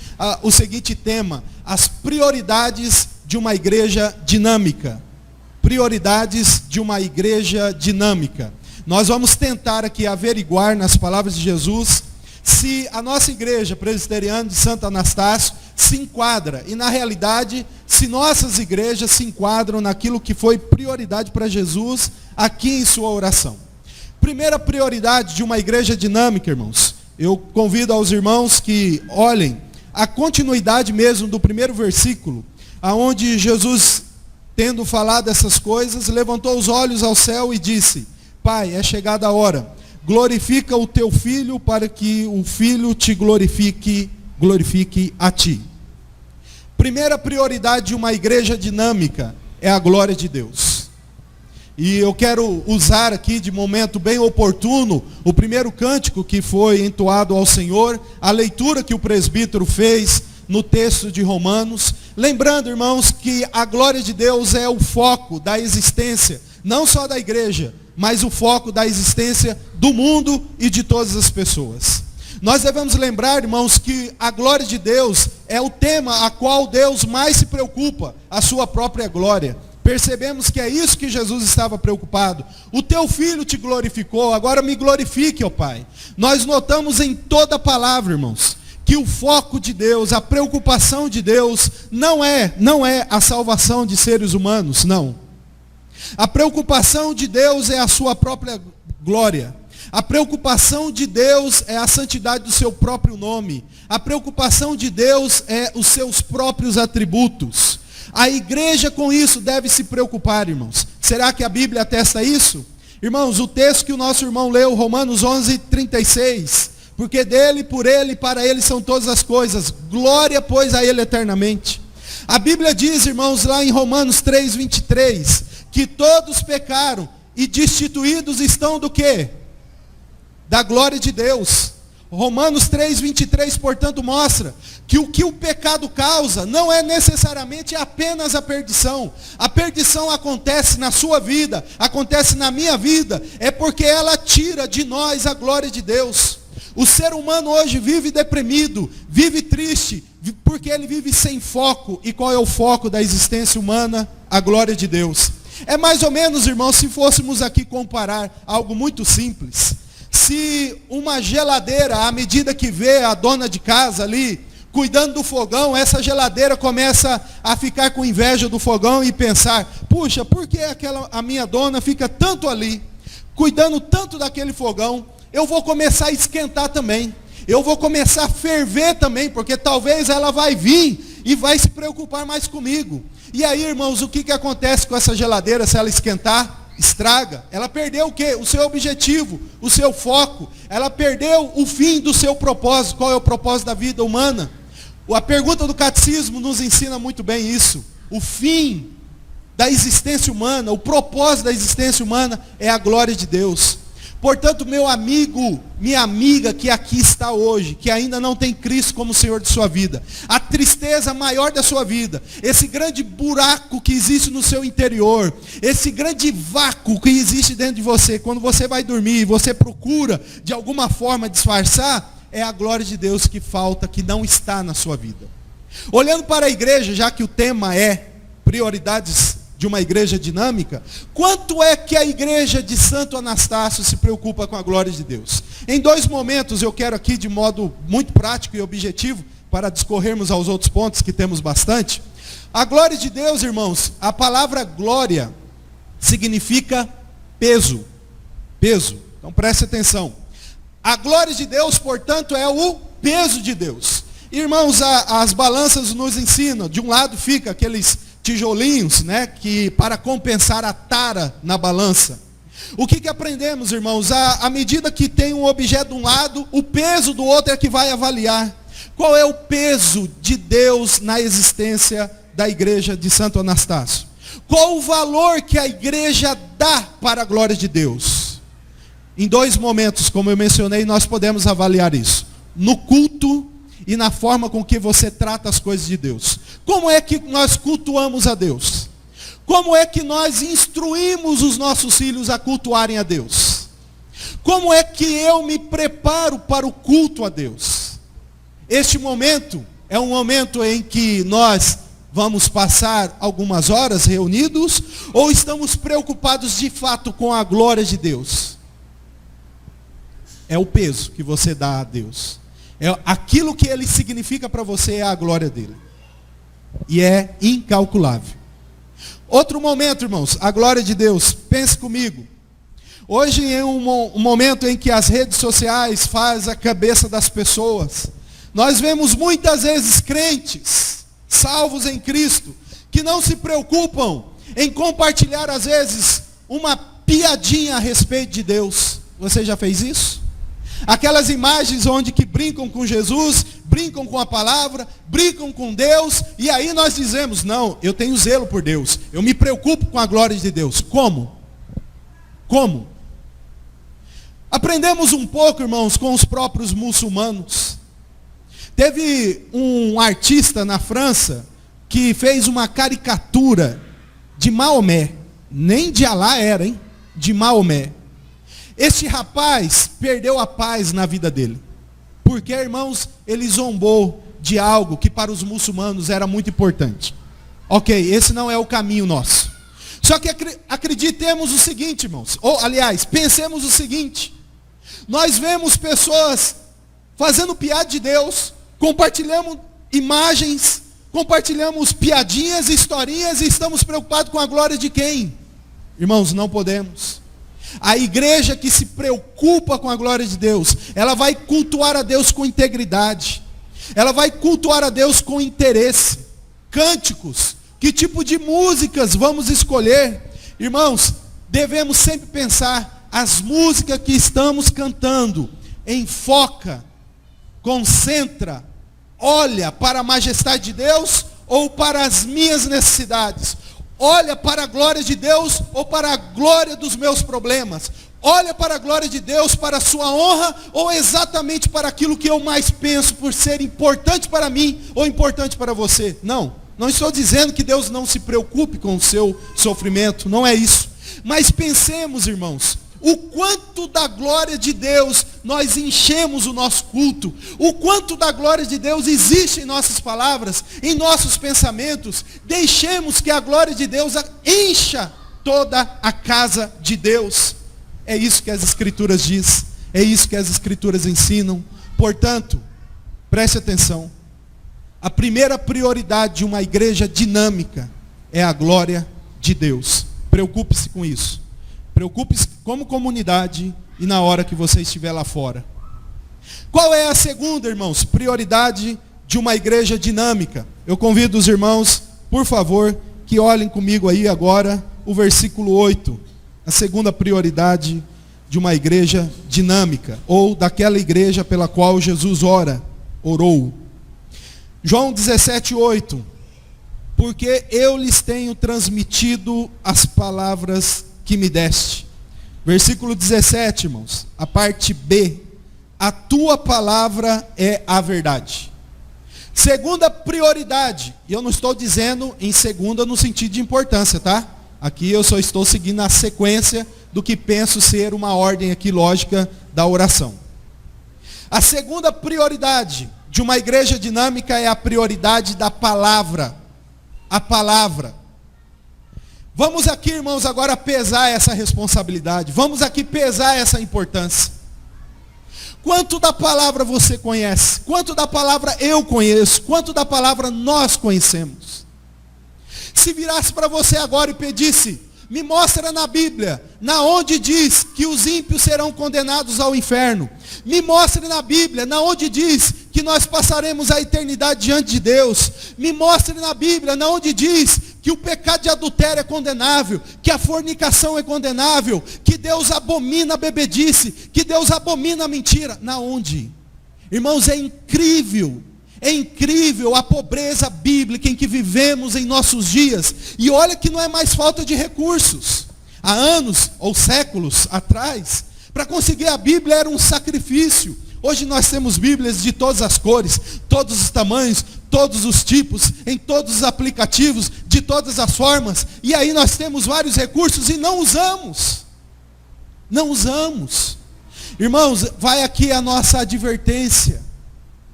o seguinte tema: as prioridades de uma igreja dinâmica. Prioridades de uma igreja dinâmica. Nós vamos tentar aqui averiguar nas palavras de Jesus se a nossa igreja presbiteriana de Santo Anastácio se enquadra, e na realidade, se nossas igrejas se enquadram naquilo que foi prioridade para Jesus aqui em sua oração. Primeira prioridade de uma igreja dinâmica, irmãos, eu convido aos irmãos que olhem a continuidade mesmo do primeiro versículo, aonde Jesus, tendo falado essas coisas, levantou os olhos ao céu e disse: Pai, é chegada a hora, glorifica o teu filho para que o filho te glorifique a ti. Primeira prioridade de uma igreja dinâmica é a glória de Deus. E eu quero usar aqui de momento bem oportuno o primeiro cântico que foi entoado ao Senhor, a leitura que o presbítero fez no texto de Romanos. Lembrando, irmãos, que a glória de Deus é o foco da existência, não só da igreja, mas o foco da existência do mundo e de todas as pessoas. Nós devemos lembrar, irmãos, que a glória de Deus é o tema a qual Deus mais se preocupa, a sua própria glória. Percebemos que é isso que Jesus estava preocupado. O teu filho te glorificou, agora me glorifique, ó Pai. Nós notamos em toda a palavra, irmãos, que o foco de Deus, a preocupação de Deus não é a salvação de seres humanos, não. A preocupação de Deus é a sua própria glória. A preocupação de Deus é a santidade do seu próprio nome. A preocupação de Deus é os seus próprios atributos. A igreja com isso deve se preocupar, irmãos. Será que a Bíblia atesta isso? Irmãos, o texto que o nosso irmão leu, Romanos 11:36, porque dele, por ele e para ele são todas as coisas, glória, pois, a ele eternamente. A Bíblia diz, irmãos, lá em Romanos 3:23, que todos pecaram e destituídos estão do quê? Da glória de Deus. Romanos 3:23, portanto, mostra que o pecado causa não é necessariamente apenas a perdição. A perdição acontece na sua vida, acontece na minha vida, é porque ela tira de nós a glória de Deus. O ser humano hoje vive deprimido, vive triste, porque ele vive sem foco. E qual é o foco da existência humana? A glória de Deus. É mais ou menos, irmãos, se fôssemos aqui comparar algo muito simples. Se uma geladeira, à medida que vê a dona de casa ali, cuidando do fogão, essa geladeira começa a ficar com inveja do fogão e pensar: puxa, por que a minha dona fica tanto ali, cuidando tanto daquele fogão? Eu vou começar a esquentar também. Eu vou começar a ferver também, porque talvez ela vai vir e vai se preocupar mais comigo. E aí, irmãos, o que acontece com essa geladeira se ela esquentar? Estraga. Ela perdeu o quê? O seu objetivo, o seu foco. Ela perdeu o fim do seu propósito. Qual é o propósito da vida humana? A pergunta do catecismo nos ensina muito bem isso. O fim da existência humana, o propósito da existência humana é a glória de Deus. Portanto, meu amigo, minha amiga que aqui está hoje, que ainda não tem Cristo como Senhor de sua vida, a tristeza maior da sua vida, esse grande buraco que existe no seu interior, esse grande vácuo que existe dentro de você, quando você vai dormir e você procura de alguma forma disfarçar, é a glória de Deus que falta, que não está na sua vida. Olhando para a igreja, já que o tema é prioridades de uma igreja dinâmica, quanto é que a igreja de Santo Anastácio se preocupa com a glória de Deus? Em 2 momentos eu quero aqui, de modo muito prático e objetivo, para discorrermos aos outros pontos que temos bastante. A glória de Deus, irmãos, a palavra glória significa peso. Peso. Então preste atenção. A glória de Deus, portanto, é o peso de Deus. Irmãos, as balanças nos ensinam. De um lado fica aqueles tijolinhos, né, que para compensar a tara na balança. O que aprendemos, irmãos? À medida que tem um objeto de um lado, o peso do outro é que vai avaliar. Qual é o peso de Deus na existência da igreja de Santo Anastácio? Qual o valor que a igreja dá para a glória de Deus? Em 2 momentos, como eu mencionei, nós podemos avaliar isso. No culto e na forma com que você trata as coisas de Deus. Como é que nós cultuamos a Deus? Como é que nós instruímos os nossos filhos a cultuarem a Deus? Como é que eu me preparo para o culto a Deus? Este momento é um momento em que nós vamos passar algumas horas reunidos, ou estamos preocupados de fato com a glória de Deus? É o peso que você dá a Deus. Aquilo que Ele significa para você é a glória dEle. E é incalculável. Outro momento, irmãos, a glória de Deus. Pense comigo. Hoje é um momento em que as redes sociais fazem a cabeça das pessoas. Nós vemos muitas vezes crentes, salvos em Cristo, que não se preocupam em compartilhar às vezes uma piadinha a respeito de Deus. Você já fez isso? Aquelas imagens onde que brincam com Jesus, brincam com a palavra, brincam com Deus, e aí nós dizemos, não, eu tenho zelo por Deus, eu me preocupo com a glória de Deus. Como? Como? Aprendemos um pouco, irmãos, com os próprios muçulmanos. Teve um artista na França que fez uma caricatura de Maomé, nem de Alá era, hein? De Maomé. Este rapaz perdeu a paz na vida dele. Porque, irmãos, ele zombou de algo que para os muçulmanos era muito importante. Ok, esse não é o caminho nosso. Só que acreditemos o seguinte, irmãos. Ou, aliás, pensemos o seguinte. Nós vemos pessoas fazendo piada de Deus, compartilhamos imagens, compartilhamos piadinhas, historinhas, e estamos preocupados com a glória de quem? Irmãos, não podemos. A igreja que se preocupa com a glória de Deus, ela vai cultuar a Deus com integridade. Ela vai cultuar a Deus com interesse. Cânticos, que tipo de músicas vamos escolher? Irmãos, devemos sempre pensar, as músicas que estamos cantando, enfoca, concentra, olha para a majestade de Deus ou para as minhas necessidades? Olha para a glória de Deus ou para a glória dos meus problemas? Olha para a glória de Deus, para a sua honra, ou exatamente para aquilo que eu mais penso por ser importante para mim ou importante para você? Não, não estou dizendo que Deus não se preocupe com o seu sofrimento, não é isso. Mas pensemos, irmãos, o quanto da glória de Deus nós enchemos o nosso culto, o quanto da glória de Deus existe em nossas palavras, em nossos pensamentos. Deixemos que a glória de Deus encha toda a casa de Deus. É isso que as Escrituras dizem, é isso que as Escrituras ensinam. Portanto, preste atenção, a primeira prioridade de uma igreja dinâmica é a glória de Deus. Preocupe-se com isso. Preocupe-se como comunidade e na hora que você estiver lá fora. Qual é a segunda, irmãos, prioridade de uma igreja dinâmica? Eu convido os irmãos, por favor, que olhem comigo aí agora o versículo 8. A segunda prioridade de uma igreja dinâmica, ou daquela igreja pela qual Jesus orou. João 17:8. Porque eu lhes tenho transmitido as palavras que me deste. Versículo 17, irmãos, a parte B. A tua palavra é a verdade. Segunda prioridade, e eu não estou dizendo em segunda no sentido de importância, tá? Aqui eu só estou seguindo a sequência do que penso ser uma ordem aqui lógica da oração. A segunda prioridade de uma igreja dinâmica é a prioridade da palavra. A palavra. Vamos aqui, irmãos, agora pesar essa responsabilidade. Vamos aqui pesar essa importância. Quanto da palavra você conhece? Quanto da palavra eu conheço? Quanto da palavra nós conhecemos? Se virasse para você agora e pedisse, me mostra na Bíblia, na onde diz que os ímpios serão condenados ao inferno. Me mostre na Bíblia, na onde diz que nós passaremos a eternidade diante de Deus. Me mostre na Bíblia, na onde diz que o pecado de adultério é condenável, que a fornicação é condenável, que Deus abomina a bebedice, que Deus abomina a mentira. Na onde? Irmãos, é incrível a pobreza bíblica em que vivemos em nossos dias. E olha que não é mais falta de recursos. Há anos ou séculos atrás, para conseguir a Bíblia era um sacrifício. Hoje nós temos Bíblias de todas as cores, todos os tamanhos, todos os tipos, em todos os aplicativos, de todas as formas. E aí nós temos vários recursos e não usamos. Não usamos. Irmãos, vai aqui a nossa advertência.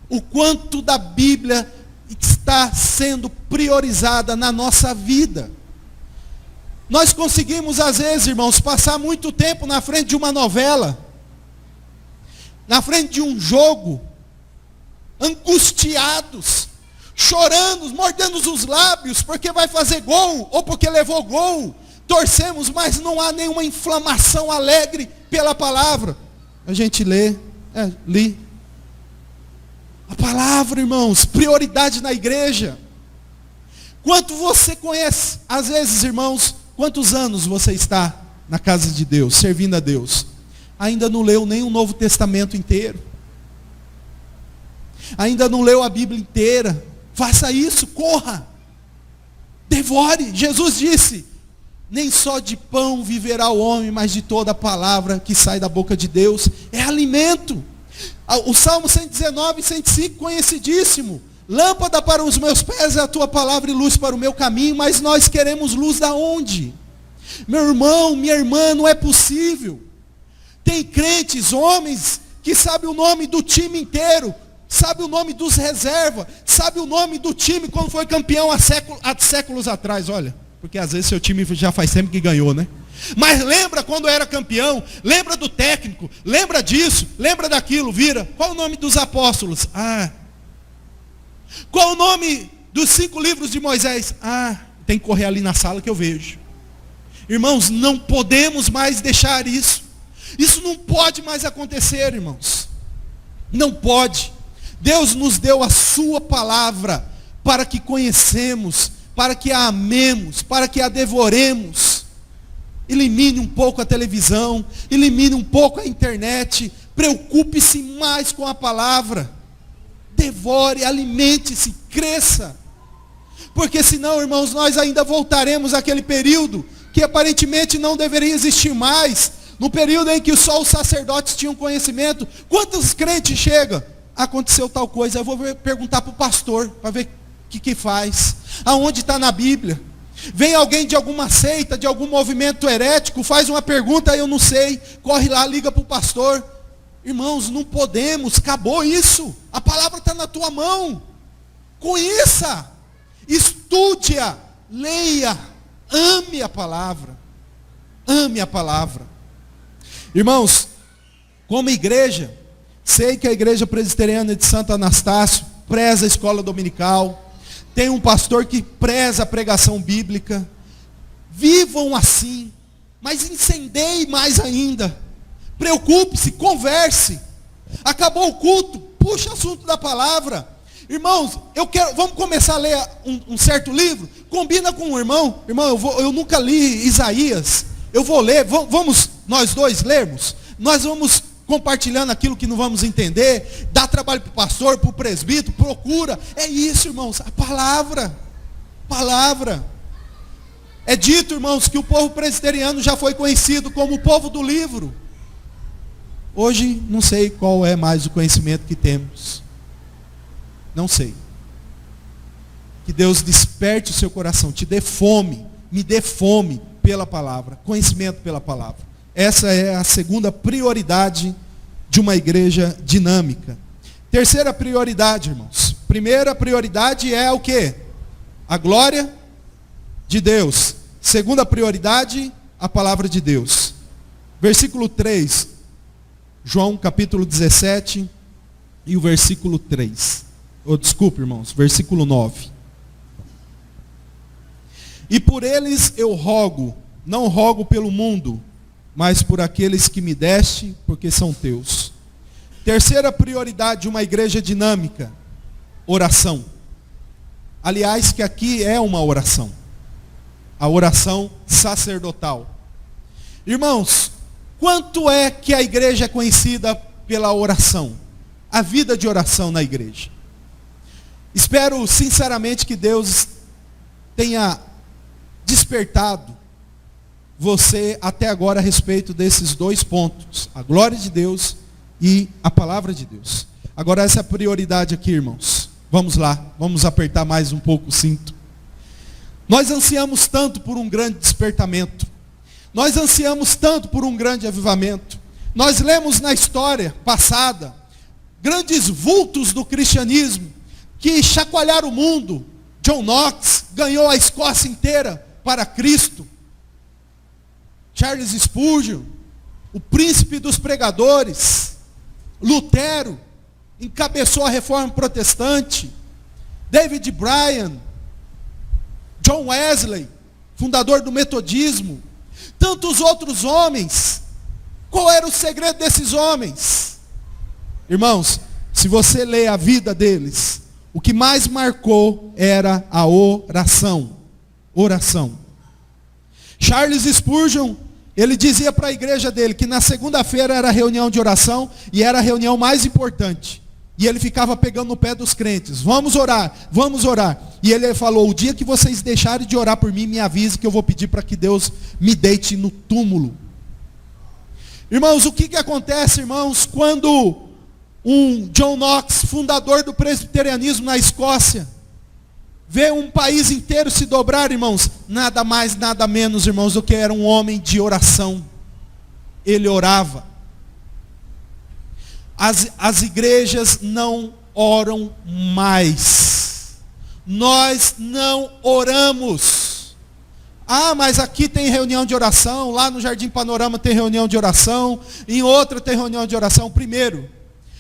O quanto da Bíblia está sendo priorizada na nossa vida. Nós conseguimos, às vezes, irmãos, passar muito tempo na frente de uma novela, na frente de um jogo, angustiados, chorando, mordendo os lábios, porque vai fazer gol, ou porque levou gol. Torcemos, mas não há nenhuma inflamação alegre pela palavra. A gente li. A palavra, irmãos, prioridade na igreja. Quanto você conhece, às vezes, irmãos, quantos anos você está na casa de Deus, servindo a Deus? Ainda não leu nem o Novo Testamento inteiro. Ainda não leu a Bíblia inteira. Faça isso, corra. Devore. Jesus disse, nem só de pão viverá o homem, mas de toda a palavra que sai da boca de Deus. É alimento. O Salmo 119 e 105, conhecidíssimo. Lâmpada para os meus pés é a tua palavra e luz para o meu caminho. Mas nós queremos luz da onde? Meu irmão, minha irmã, não é possível. Tem crentes, homens, que sabem o nome do time inteiro, sabe o nome dos reservas, sabe o nome do time quando foi campeão há séculos atrás, olha. Porque às vezes seu time já faz tempo que ganhou, né? Mas lembra quando era campeão, lembra do técnico, lembra disso, lembra daquilo, vira. Qual o nome dos apóstolos? Qual o nome dos 5 livros de Moisés? Tem que correr ali na sala que eu vejo. Irmãos, não podemos mais deixar isso. Isso não pode mais acontecer, irmãos. Não pode. Deus nos deu a sua palavra para que conhecemos, para que a amemos, para que a devoremos. Elimine um pouco a televisão, elimine um pouco a internet, preocupe-se mais com a palavra. Devore, alimente-se, cresça. Porque senão, irmãos, nós ainda voltaremos àquele período que aparentemente não deveria existir mais. No período em que só os sacerdotes tinham conhecimento. Quantos crentes chegam? Aconteceu tal coisa, eu vou perguntar para o pastor, para ver o que faz. Aonde está na Bíblia? Vem alguém de alguma seita, de algum movimento herético, faz uma pergunta, eu não sei, corre lá, liga para o pastor. Irmãos, não podemos, acabou isso. A palavra está na tua mão. Conheça, estude-a, leia, ame a palavra. Ame a palavra. Irmãos, como igreja, sei que a igreja presbiteriana de Santo Anastácio preza a escola dominical. Tem um pastor que preza a pregação bíblica. Vivam assim, mas incendeie mais ainda. Preocupe-se, converse. Acabou o culto, puxa assunto da palavra. Irmãos, vamos começar a ler um certo livro? Combina com o irmão. Irmão, eu nunca li Isaías. Eu vou ler, vamos nós dois lermos. Nós vamos compartilhando aquilo que não vamos entender. Dá trabalho para o pastor, para o presbítero, procura. É isso, irmãos, a palavra. Palavra. É dito, irmãos, que o povo presbiteriano já foi conhecido como o povo do livro. Hoje, não sei qual é mais o conhecimento que temos. Não sei. Que Deus desperte o seu coração, te dê fome, me dê fome pela palavra, conhecimento pela palavra. Essa é a segunda prioridade de uma igreja dinâmica. Terceira prioridade, irmãos. Primeira prioridade é o quê? A glória de Deus. Segunda prioridade, a palavra de Deus. Versículo 3, João capítulo 17 e o versículo 3. Desculpe, irmãos, versículo 9. E por eles eu rogo, não rogo pelo mundo, mas por aqueles que me deste, porque são teus. Terceira prioridade de uma igreja dinâmica, oração. Aliás, que aqui é uma oração. A oração sacerdotal. Irmãos, quanto é que a igreja é conhecida pela oração? A vida de oração na igreja. Espero sinceramente que Deus tenha despertado você até agora a respeito desses dois pontos. A glória de Deus e a palavra de Deus. Agora essa é a prioridade aqui, irmãos. Vamos lá, vamos apertar mais um pouco o cinto. Nós ansiamos tanto por um grande despertamento. Nós ansiamos tanto por um grande avivamento. Nós lemos na história passada grandes vultos do cristianismo que chacoalharam o mundo. John Knox ganhou a Escócia inteira para Cristo. Charles Spurgeon, o príncipe dos pregadores. Lutero encabeçou a reforma protestante. David Bryan, John Wesley, fundador do metodismo. Tantos outros homens. Qual era o segredo desses homens? Irmãos, se você ler a vida deles, o que mais marcou era a oração. Oração. Charles Spurgeon, ele dizia para a igreja dele que na segunda-feira era a reunião de oração e era a reunião mais importante. E ele ficava pegando no pé dos crentes. Vamos orar, vamos orar. E ele falou, o dia que vocês deixarem de orar por mim, me avise que eu vou pedir para que Deus me deite no túmulo. Irmãos, o que acontece, irmãos, quando um John Knox, fundador do presbiterianismo na Escócia, vê um país inteiro se dobrar, irmãos? Nada mais, nada menos, irmãos, do que era um homem de oração. Ele orava. As igrejas não oram mais. Nós não oramos. Ah, mas aqui tem reunião de oração, lá no Jardim Panorama tem reunião de oração, em outra tem reunião de oração. Primeiro,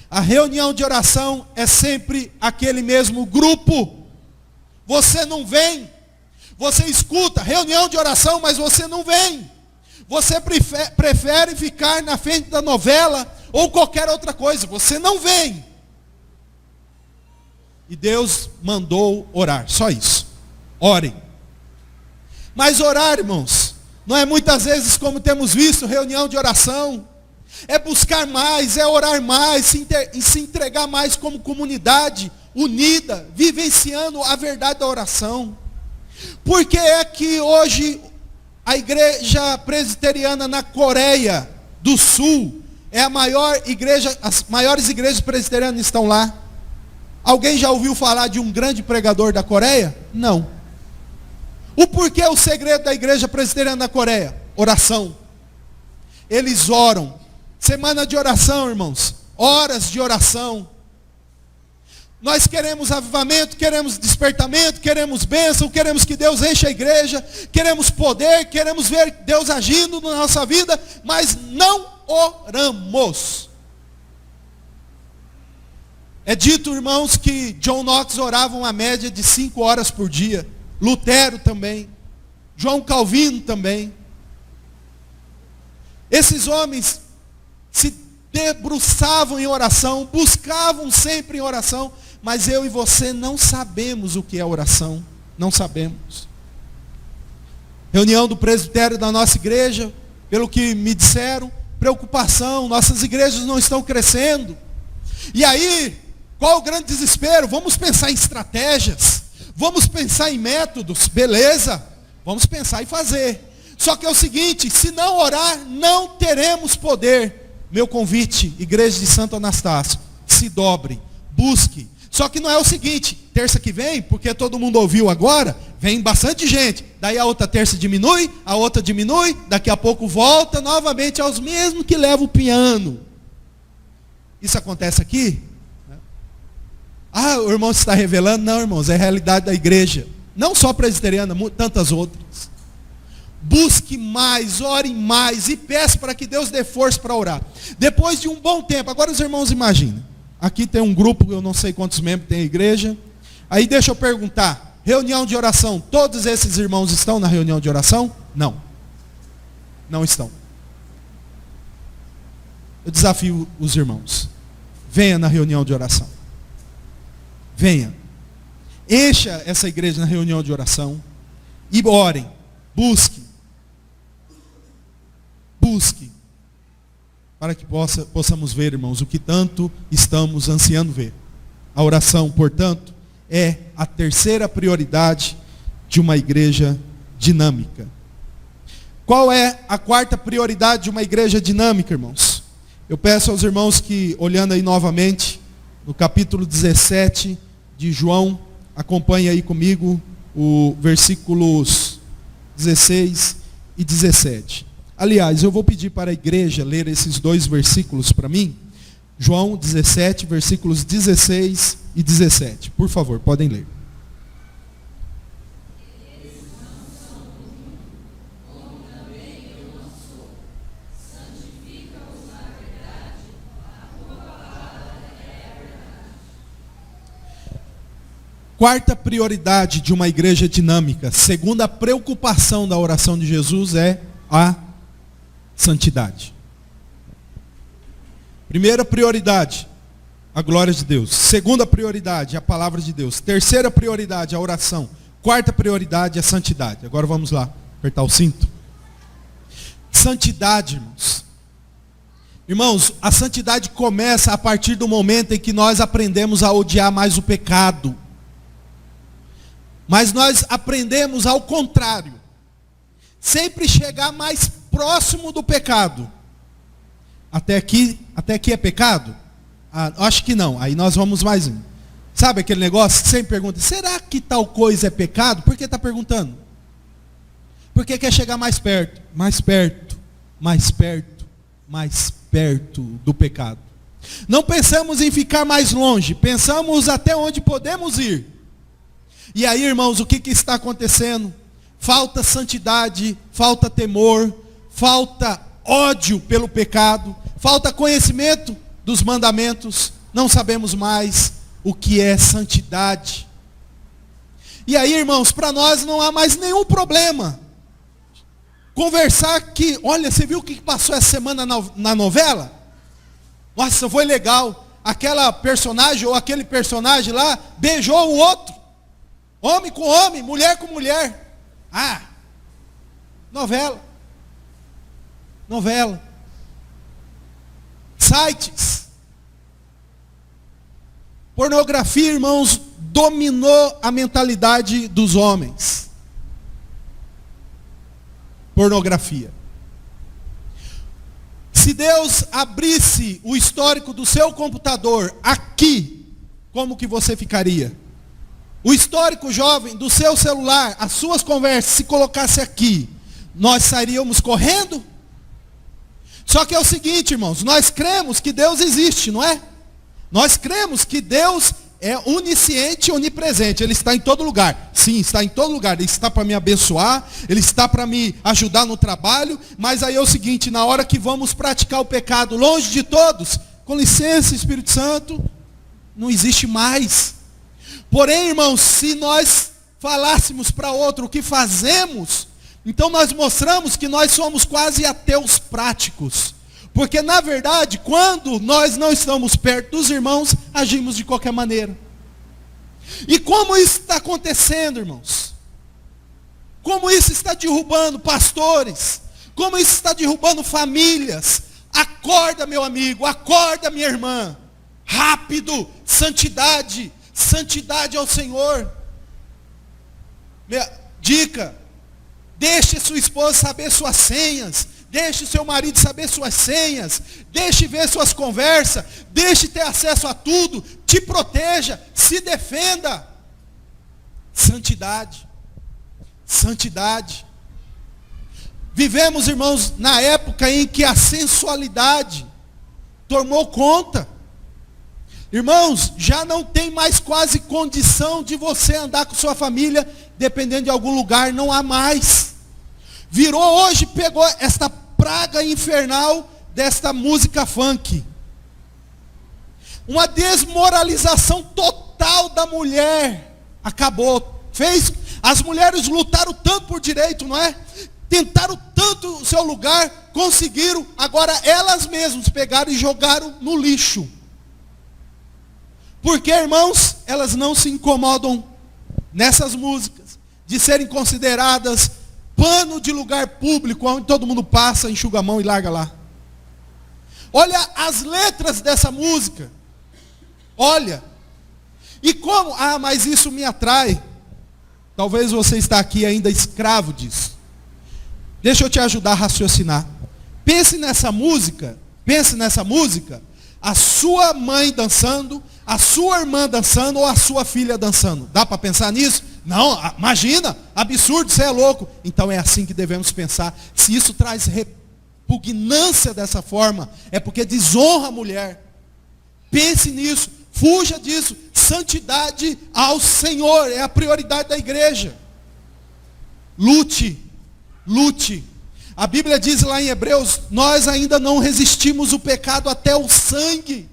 a reunião de oração é sempre aquele mesmo grupo. Você não vem. Você escuta reunião de oração, mas você não vem. Você prefere ficar na frente da novela ou qualquer outra coisa. Você não vem. E Deus mandou orar. Só isso. Orem. Mas orar, irmãos, não é muitas vezes como temos visto, reunião de oração. É buscar mais, é orar mais, se entregar mais como comunidade unida, vivenciando a verdade da oração. Por que é que hoje a igreja presbiteriana na Coreia do Sul é a maior igreja, as maiores igrejas presbiterianas estão lá? Alguém já ouviu falar de um grande pregador da Coreia? Não. O porquê, o segredo da igreja presbiteriana da Coreia? Oração. Eles oram. Semana de oração, irmãos. Horas de oração. Nós queremos avivamento, queremos despertamento, queremos bênção, queremos que Deus enche a igreja, queremos poder, queremos ver Deus agindo na nossa vida, mas não oramos. É dito, irmãos, que John Knox orava uma média de 5 horas por dia. Lutero também. João Calvino também. Esses homens se debruçavam em oração, buscavam sempre em oração, mas eu e você não sabemos o que é oração. Não sabemos. Reunião do presbitério da nossa igreja, pelo que me disseram, preocupação, nossas igrejas não estão crescendo. E aí, qual o grande desespero? Vamos pensar em estratégias, vamos pensar em métodos, beleza, vamos pensar em fazer. Só que é o seguinte, se não orar, não teremos poder. Meu convite, igreja de Santo Anastácio, se dobre, busque. Só que não é o seguinte, terça que vem, porque todo mundo ouviu agora, vem bastante gente. Daí a outra terça diminui, a outra diminui, daqui a pouco volta novamente aos mesmos que levam o piano. Isso acontece aqui? Ah, o irmão está revelando. Não, irmãos, é a realidade da igreja. Não só presbiteriana, tantas outras. Busque mais, ore mais e peça para que Deus dê força para orar. Depois de um bom tempo, agora os irmãos imaginem. Aqui tem um grupo, eu não sei quantos membros tem a igreja. Aí deixa eu perguntar, reunião de oração, todos esses irmãos estão na reunião de oração? Não. Não estão. Eu desafio os irmãos. Venha na reunião de oração. Venha. Encha essa igreja na reunião de oração. E orem. Busque. Busque. Para que possamos ver, irmãos, o que tanto estamos ansiando ver. A oração, portanto, é a terceira prioridade de uma igreja dinâmica. Qual é a quarta prioridade de uma igreja dinâmica, irmãos? Eu peço aos irmãos que, olhando aí novamente, no capítulo 17 de João, acompanhe aí comigo o versículos 16 e 17. Aliás, eu vou pedir para a igreja ler esses dois versículos para mim. João 17, versículos 16 e 17. Por favor, podem ler. Quarta prioridade de uma igreja dinâmica, segunda preocupação da oração de Jesus, é a santidade. Primeira prioridade, a glória de Deus. Segunda prioridade, a palavra de Deus. Terceira prioridade, a oração. Quarta prioridade, a santidade. Agora vamos lá, apertar o cinto. Santidade, irmãos. Irmãos, a santidade começa a partir do momento em que nós aprendemos a odiar mais o pecado. Mas nós aprendemos ao contrário. Sempre chegar mais próximo do pecado. Até aqui é pecado? Acho que não. Aí nós vamos mais um. Sabe aquele negócio que sempre pergunta, será que tal coisa é pecado? Por que está perguntando? Porque quer chegar mais perto, mais perto, mais perto, mais perto do pecado. Não pensamos em ficar mais longe, pensamos até onde podemos ir. E aí, irmãos, o que está acontecendo? Falta santidade, falta temor, falta ódio pelo pecado, falta conhecimento dos mandamentos, não sabemos mais o que é santidade. E aí, irmãos, para nós não há mais nenhum problema conversar que, olha, você viu o que passou essa semana na novela? Nossa, foi legal, aquela personagem ou aquele personagem lá beijou o outro. Homem com homem, mulher com mulher. Ah, novela. Novela. Sites. Pornografia, irmãos, dominou a mentalidade dos homens. Pornografia. Se Deus abrisse o histórico do seu computador aqui, como que você ficaria? O histórico, jovem, do seu celular, as suas conversas, se colocasse aqui, nós sairíamos correndo? Só que é o seguinte, irmãos, nós cremos que Deus existe, não é? Nós cremos que Deus é onisciente e onipresente, Ele está em todo lugar. Sim, está em todo lugar, Ele está para me abençoar, Ele está para me ajudar no trabalho, mas aí é o seguinte, na hora que vamos praticar o pecado longe de todos, com licença, Espírito Santo, não existe mais. Porém, irmãos, se nós falássemos para outro o que fazemos, então nós mostramos que nós somos quase ateus práticos. Porque, na verdade, quando nós não estamos perto dos irmãos, agimos de qualquer maneira. E como isso está acontecendo, irmãos? Como isso está derrubando pastores? Como isso está derrubando famílias? Acorda, meu amigo, acorda, minha irmã. Rápido, santidade. Santidade ao Senhor. Dica: deixe sua esposa saber suas senhas, deixe seu marido saber suas senhas, deixe ver suas conversas, deixe ter acesso a tudo, te proteja, se defenda. Santidade. Santidade. Vivemos, irmãos, na época em que a sensualidade tomou conta. Irmãos, já não tem mais quase condição de você andar com sua família dependendo de algum lugar, não há mais. Virou hoje, pegou esta praga infernal desta música funk. Uma desmoralização total da mulher. Acabou. As mulheres lutaram tanto por direito, não é? Tentaram tanto o seu lugar, conseguiram. Agora elas mesmas pegaram e jogaram no lixo. Porque, irmãos, elas não se incomodam nessas músicas de serem consideradas pano de lugar público, onde todo mundo passa, enxuga a mão e larga lá. Olha as letras dessa música. Olha. E como? Ah, mas isso me atrai. Talvez você está aqui ainda escravo disso. Deixa eu te ajudar a raciocinar. Pense nessa música. A sua mãe dançando, a sua irmã dançando ou a sua filha dançando. Dá para pensar nisso? Não, imagina, absurdo, você é louco. Então é assim que devemos pensar. Se isso traz repugnância dessa forma, é porque desonra a mulher. Pense nisso, fuja disso. Santidade ao Senhor é a prioridade da igreja. Lute. A Bíblia diz lá em Hebreus, nós ainda não resistimos o pecado até o sangue.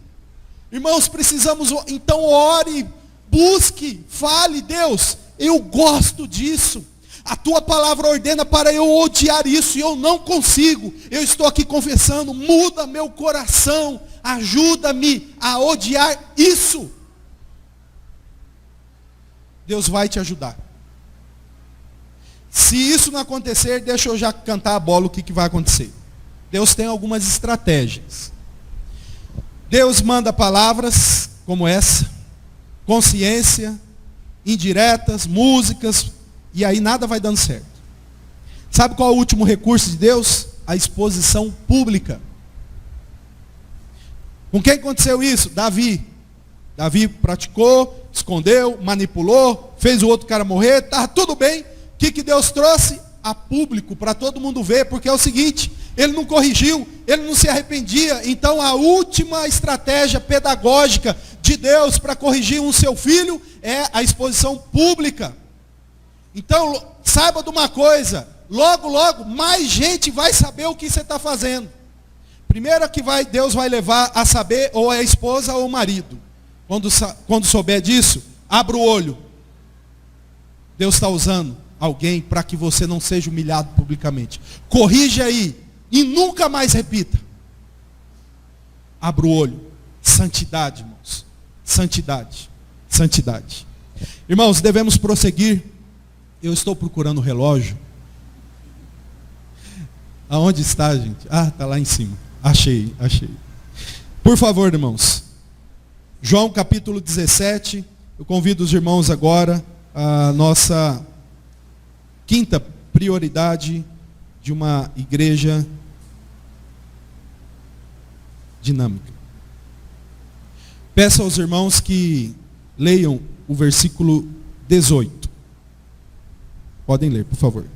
Irmãos, precisamos, então ore, busque, fale, Deus, eu gosto disso. A tua palavra ordena para eu odiar isso e eu não consigo. Eu estou aqui confessando, muda meu coração, ajuda-me a odiar isso. Deus vai te ajudar. Se isso não acontecer, deixa eu já cantar a bola o que vai acontecer. Deus tem algumas estratégias. Deus manda palavras como essa, consciência, indiretas, músicas, e aí nada vai dando certo. Sabe qual é o último recurso de Deus? A exposição pública. Com quem aconteceu isso? Davi. Davi praticou, escondeu, manipulou, fez o outro cara morrer, estava tudo bem. O que Deus trouxe? A público, para todo mundo ver, porque é o seguinte, ele não corrigiu, ele não se arrependia. Então a última estratégia pedagógica de Deus para corrigir um seu filho é a exposição pública. Então, saiba de uma coisa, logo, mais gente vai saber o que você está fazendo. Primeiro que Deus vai levar a saber, ou é a esposa ou o marido. Quando souber disso, abra o olho. Deus está usando alguém para que você não seja humilhado publicamente. Corrija aí e nunca mais repita. Abra o olho. Santidade, irmãos. Santidade. Irmãos, devemos prosseguir. Eu estou procurando o relógio. Aonde está, gente? Ah, está lá em cima. Achei. Por favor, irmãos. João capítulo 17. Eu convido os irmãos agora a nossa quinta prioridade de uma igreja dinâmica. Peço aos irmãos que leiam o versículo 18. Podem ler, por favor.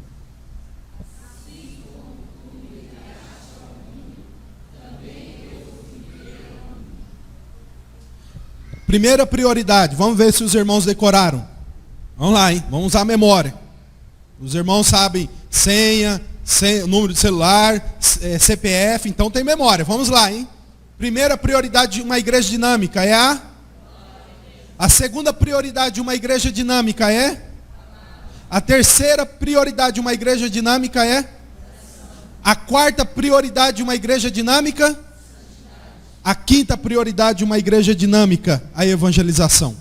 Primeira prioridade, vamos ver se os irmãos decoraram. Vamos lá, hein? Vamos usar a memória. Os irmãos sabem senha, número de celular, CPF, então tem memória. Vamos lá, hein? Primeira prioridade de uma igreja dinâmica é a segunda prioridade de uma igreja dinâmica é? A terceira prioridade de uma igreja dinâmica é? A quarta prioridade de uma igreja dinâmica? A quinta prioridade de uma igreja dinâmica, a evangelização.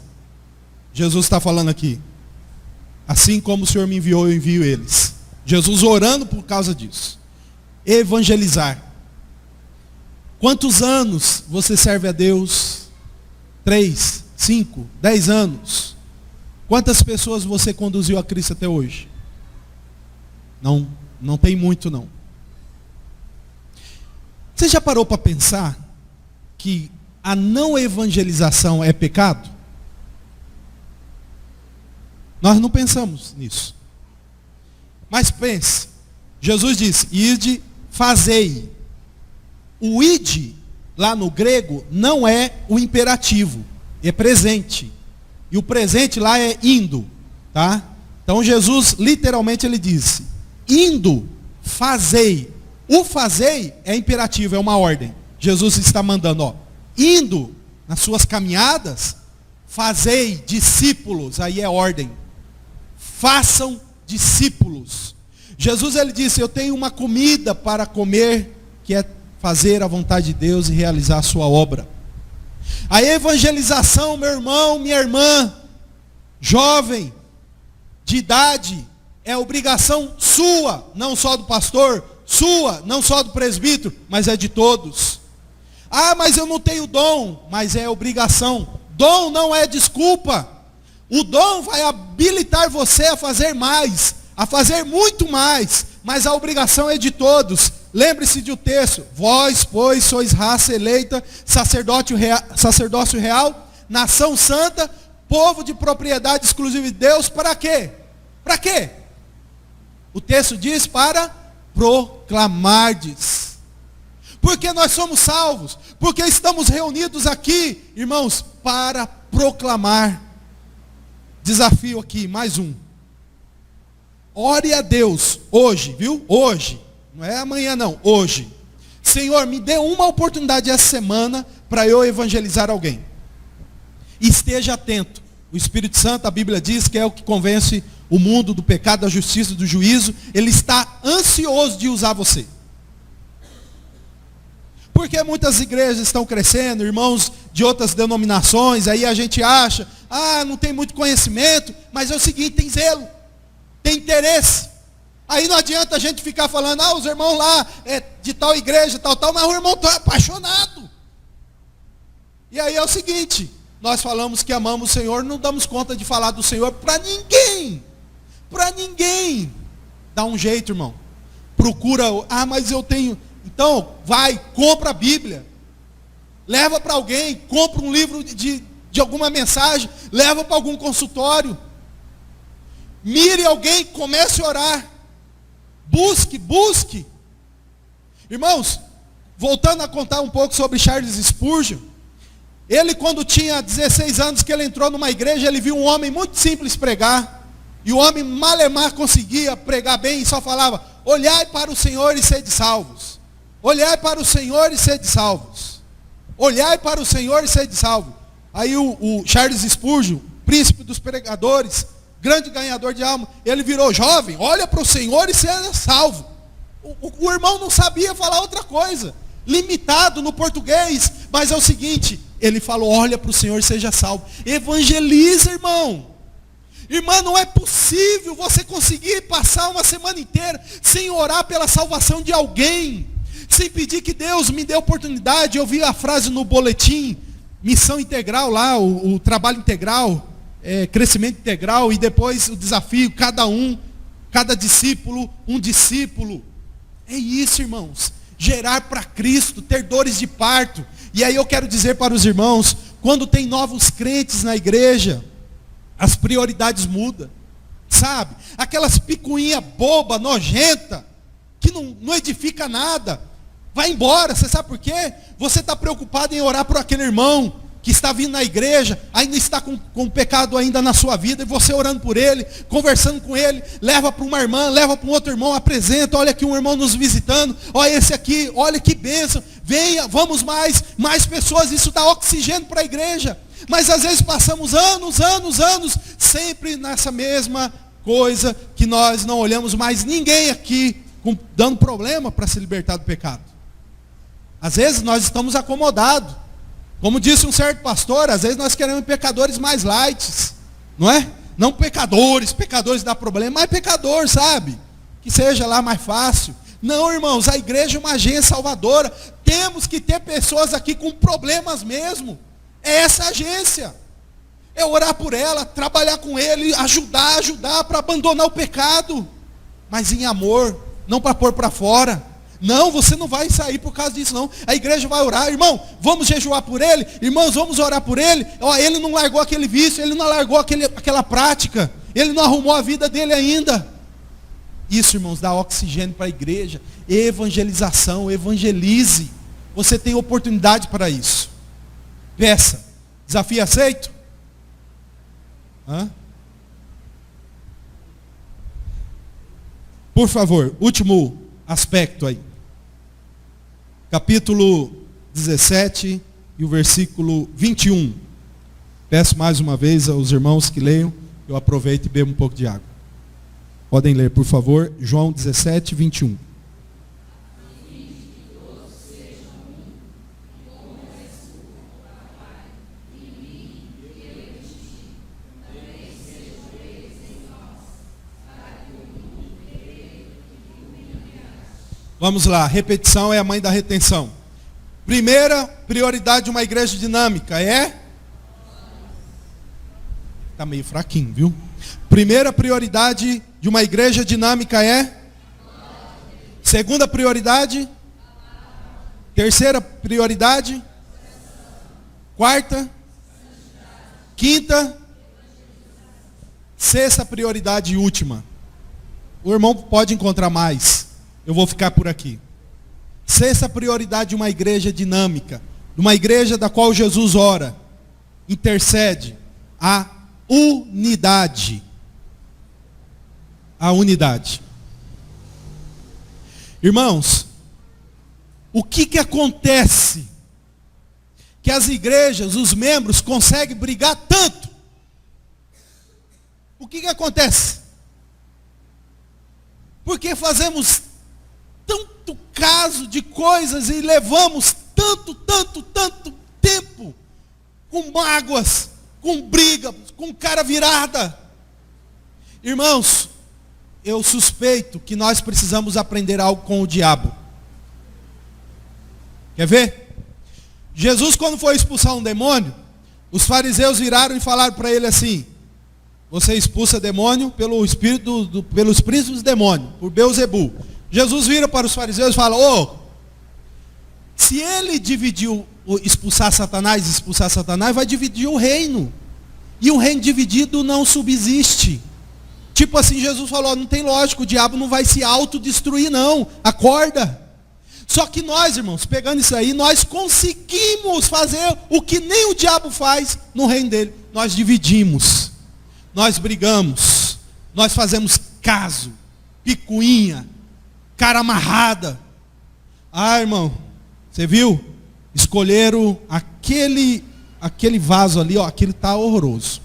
Jesus está falando aqui. Assim como o Senhor me enviou, eu envio eles. Jesus orando por causa disso. Evangelizar. Quantos anos você serve a Deus? 3, 5, 10 anos. Quantas pessoas você conduziu a Cristo até hoje? Não tem muito não. Você já parou para pensar que a não evangelização é pecado? Nós não pensamos nisso. Mas pense, Jesus disse, ide, fazei. O ide lá no grego, não é o imperativo, é presente. E o presente lá é indo, tá? Então Jesus, literalmente, ele disse, indo, fazei. O fazei é imperativo, é uma ordem. Jesus está mandando, ó, indo nas suas caminhadas, fazei discípulos, aí é ordem. Façam discípulos. Jesus, ele disse, eu tenho uma comida para comer, que é fazer a vontade de Deus e realizar a sua obra. A evangelização, meu irmão, minha irmã, jovem, de idade, é obrigação sua, não só do pastor, sua, não só do presbítero, mas é de todos. Ah, mas eu não tenho dom, mas é obrigação. Dom não é desculpa. O dom vai habilitar você a fazer mais, a fazer muito mais, mas a obrigação é de todos. Lembre-se do texto, vós, pois, sois raça eleita, sacerdócio real, nação santa, povo de propriedade exclusiva de Deus, para quê? Para quê? O texto diz para proclamardes. Porque nós somos salvos, porque estamos reunidos aqui, irmãos, para proclamar. Desafio aqui, mais um. Ore a Deus, hoje, viu? Hoje, não é amanhã não, hoje. Senhor, me dê uma oportunidade essa semana para eu evangelizar alguém. Esteja atento. O Espírito Santo, a Bíblia diz que é o que convence o mundo do pecado, da justiça, do juízo. Ele está ansioso de usar você. Porque muitas igrejas estão crescendo, irmãos de outras denominações, aí a gente acha, não tem muito conhecimento, mas é o seguinte, tem zelo, tem interesse. Aí não adianta a gente ficar falando, os irmãos lá de tal igreja, tal, mas o irmão está apaixonado. E aí é o seguinte, nós falamos que amamos o Senhor, não damos conta de falar do Senhor para ninguém. Para ninguém. Dá um jeito, irmão. Procura, mas eu tenho... Então, vai, compra a Bíblia. Leva para alguém, compra um livro de alguma mensagem, leva para algum consultório. Mire alguém, comece a orar. Busque. Irmãos, voltando a contar um pouco sobre Charles Spurgeon, ele quando tinha 16 anos que ele entrou numa igreja, ele viu um homem muito simples pregar, e o homem malemar conseguia pregar bem e só falava, olhai para o Senhor e sede salvos. Olhai para o Senhor e sede salvos. Olhai para o Senhor e sede salvos. Aí o Charles Spurgeon, príncipe dos pregadores, grande ganhador de alma, ele virou jovem, olha para o Senhor e seja salvo. O irmão não sabia falar outra coisa, limitado no português, mas é o seguinte, ele falou, olha para o Senhor e seja salvo. Evangeliza, irmão. Irmã, não é possível você conseguir passar uma semana inteira sem orar pela salvação de alguém, sem pedir que Deus me dê oportunidade. Eu vi a frase no boletim, missão integral lá, o trabalho integral, crescimento integral, e depois o desafio, cada discípulo, um discípulo. É isso, irmãos, gerar para Cristo, ter dores de parto. E aí eu quero dizer para os irmãos, quando tem novos crentes na igreja, as prioridades mudam, sabe? Aquelas picuinhas boba, nojenta, que não edifica nada, vai embora. Você sabe por quê? Você está preocupado em orar por aquele irmão que está vindo na igreja, ainda está com pecado ainda na sua vida, e você orando por ele, conversando com ele, leva para uma irmã, leva para um outro irmão, apresenta, olha aqui um irmão nos visitando, olha esse aqui, olha que bênção, venha, vamos mais pessoas, isso dá oxigênio para a igreja. Mas às vezes passamos anos, sempre nessa mesma coisa, que nós não olhamos mais ninguém aqui dando problema para se libertar do pecado. Às vezes nós estamos acomodados. Como disse um certo pastor, às vezes nós queremos pecadores mais light, não é? Não pecadores dá problema, mas pecador, sabe? Que seja lá mais fácil. Não, irmãos, a igreja é uma agência salvadora. Temos que ter pessoas aqui com problemas mesmo. É essa agência. É orar por ela, trabalhar com ele, ajudar para abandonar o pecado. Mas em amor, não para pôr para fora. Não, você não vai sair por causa disso não. A igreja vai orar, irmão, vamos jejuar por ele, irmãos, vamos orar por ele. Ele não largou aquele vício, ele não largou aquela prática, ele não arrumou a vida dele ainda. Isso, irmãos, dá oxigênio para a igreja. Evangelização, evangelize. você tem oportunidade para isso. Peça. Desafio aceito? Hã? Por favor, último aspecto aí. Capítulo 17 e o versículo 21. Peço mais uma vez aos irmãos que leiam, eu aproveito e bebo um pouco de água. Podem ler, por favor, João 17, 21. Vamos lá, repetição é a mãe da retenção. Primeira prioridade de uma igreja dinâmica é? Está meio fraquinho, viu? Primeira prioridade de uma igreja dinâmica é? Segunda prioridade? Terceira prioridade? Quarta? Quinta? Sexta prioridade e última. O irmão pode encontrar mais. Eu vou ficar por aqui. Sexta prioridade de uma igreja dinâmica, de uma igreja da qual Jesus ora, intercede, a unidade. A unidade. Irmãos, o que acontece que as igrejas, os membros conseguem brigar tanto? O que acontece? Porque fazemos tanto caso de coisas e levamos tanto tempo com mágoas, com briga, com cara virada. Irmãos, eu suspeito que nós precisamos aprender algo com o diabo. Quer ver? Jesus, quando foi expulsar um demônio, os fariseus viraram e falaram para ele assim: você expulsa demônio pelo espírito pelos príncipes dos demônios, por Beelzebu. Jesus vira para os fariseus e fala: se ele expulsar Satanás, vai dividir o reino. E um reino dividido não subsiste. Tipo assim, Jesus falou: não tem lógica, o diabo não vai se autodestruir não. Acorda. Só que nós, irmãos, pegando isso aí, nós conseguimos fazer o que nem o diabo faz no reino dele. Nós dividimos. Nós brigamos. Nós fazemos caso. Picuinha. Cara amarrada. Irmão, você viu? Escolheram aquele vaso ali, aquele está horroroso.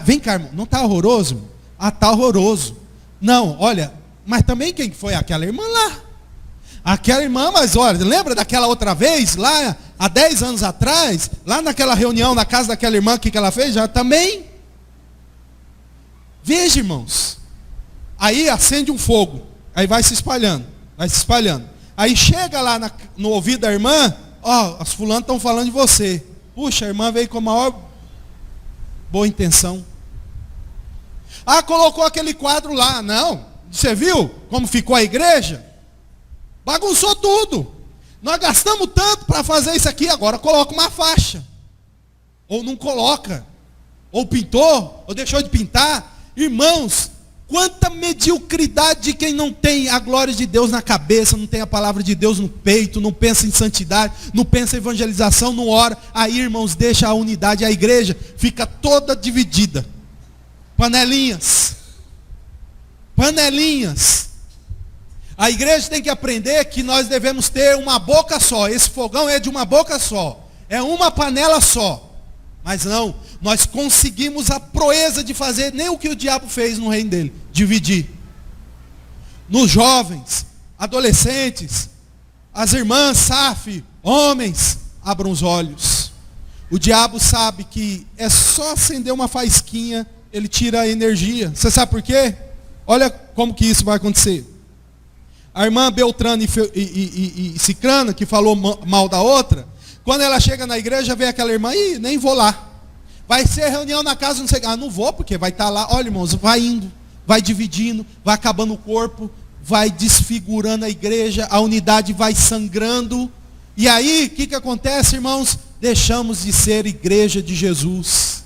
Vem cá, irmão, não está horroroso? Irmão? Está horroroso. Não, olha, mas também quem foi? Aquela irmã lá. Aquela irmã, mas olha, lembra daquela outra vez, lá há 10 anos atrás, lá naquela reunião na casa daquela irmã, o que ela fez? Já também. Veja, irmãos. Aí acende um fogo. Aí vai se espalhando. Aí chega lá no ouvido da irmã: as fulanas estão falando de você. Puxa, a irmã veio com a maior boa intenção. Colocou aquele quadro lá. Não, você viu como ficou a igreja? Bagunçou tudo. Nós gastamos tanto para fazer isso aqui, agora coloca uma faixa. Ou não coloca. Ou pintou, ou deixou de pintar. Irmãos, quanta mediocridade de quem não tem a glória de Deus na cabeça, não tem a palavra de Deus no peito, não pensa em santidade, não pensa em evangelização, não ora. Aí, irmãos, deixa a unidade, a igreja fica toda dividida. Panelinhas. A igreja tem que aprender que nós devemos ter uma boca só. Esse fogão é de uma boca só. É uma panela só. Mas não, nós conseguimos a proeza de fazer nem o que o diabo fez no reino dele, dividir. Nos jovens, adolescentes, as irmãs, SAF, homens, abram os olhos. O diabo sabe que é só acender uma faísquinha, ele tira a energia. Você sabe por quê? Olha como que isso vai acontecer. A irmã Beltrana e Cicrana, que falou mal da outra, quando ela chega na igreja, vê aquela irmã: nem vou lá. Vai ser reunião na casa, não sei. Não vou, porque vai estar lá. Olha, irmãos, vai indo, vai dividindo, vai acabando o corpo, vai desfigurando a igreja, a unidade vai sangrando. E aí, o que acontece, irmãos? Deixamos de ser igreja de Jesus.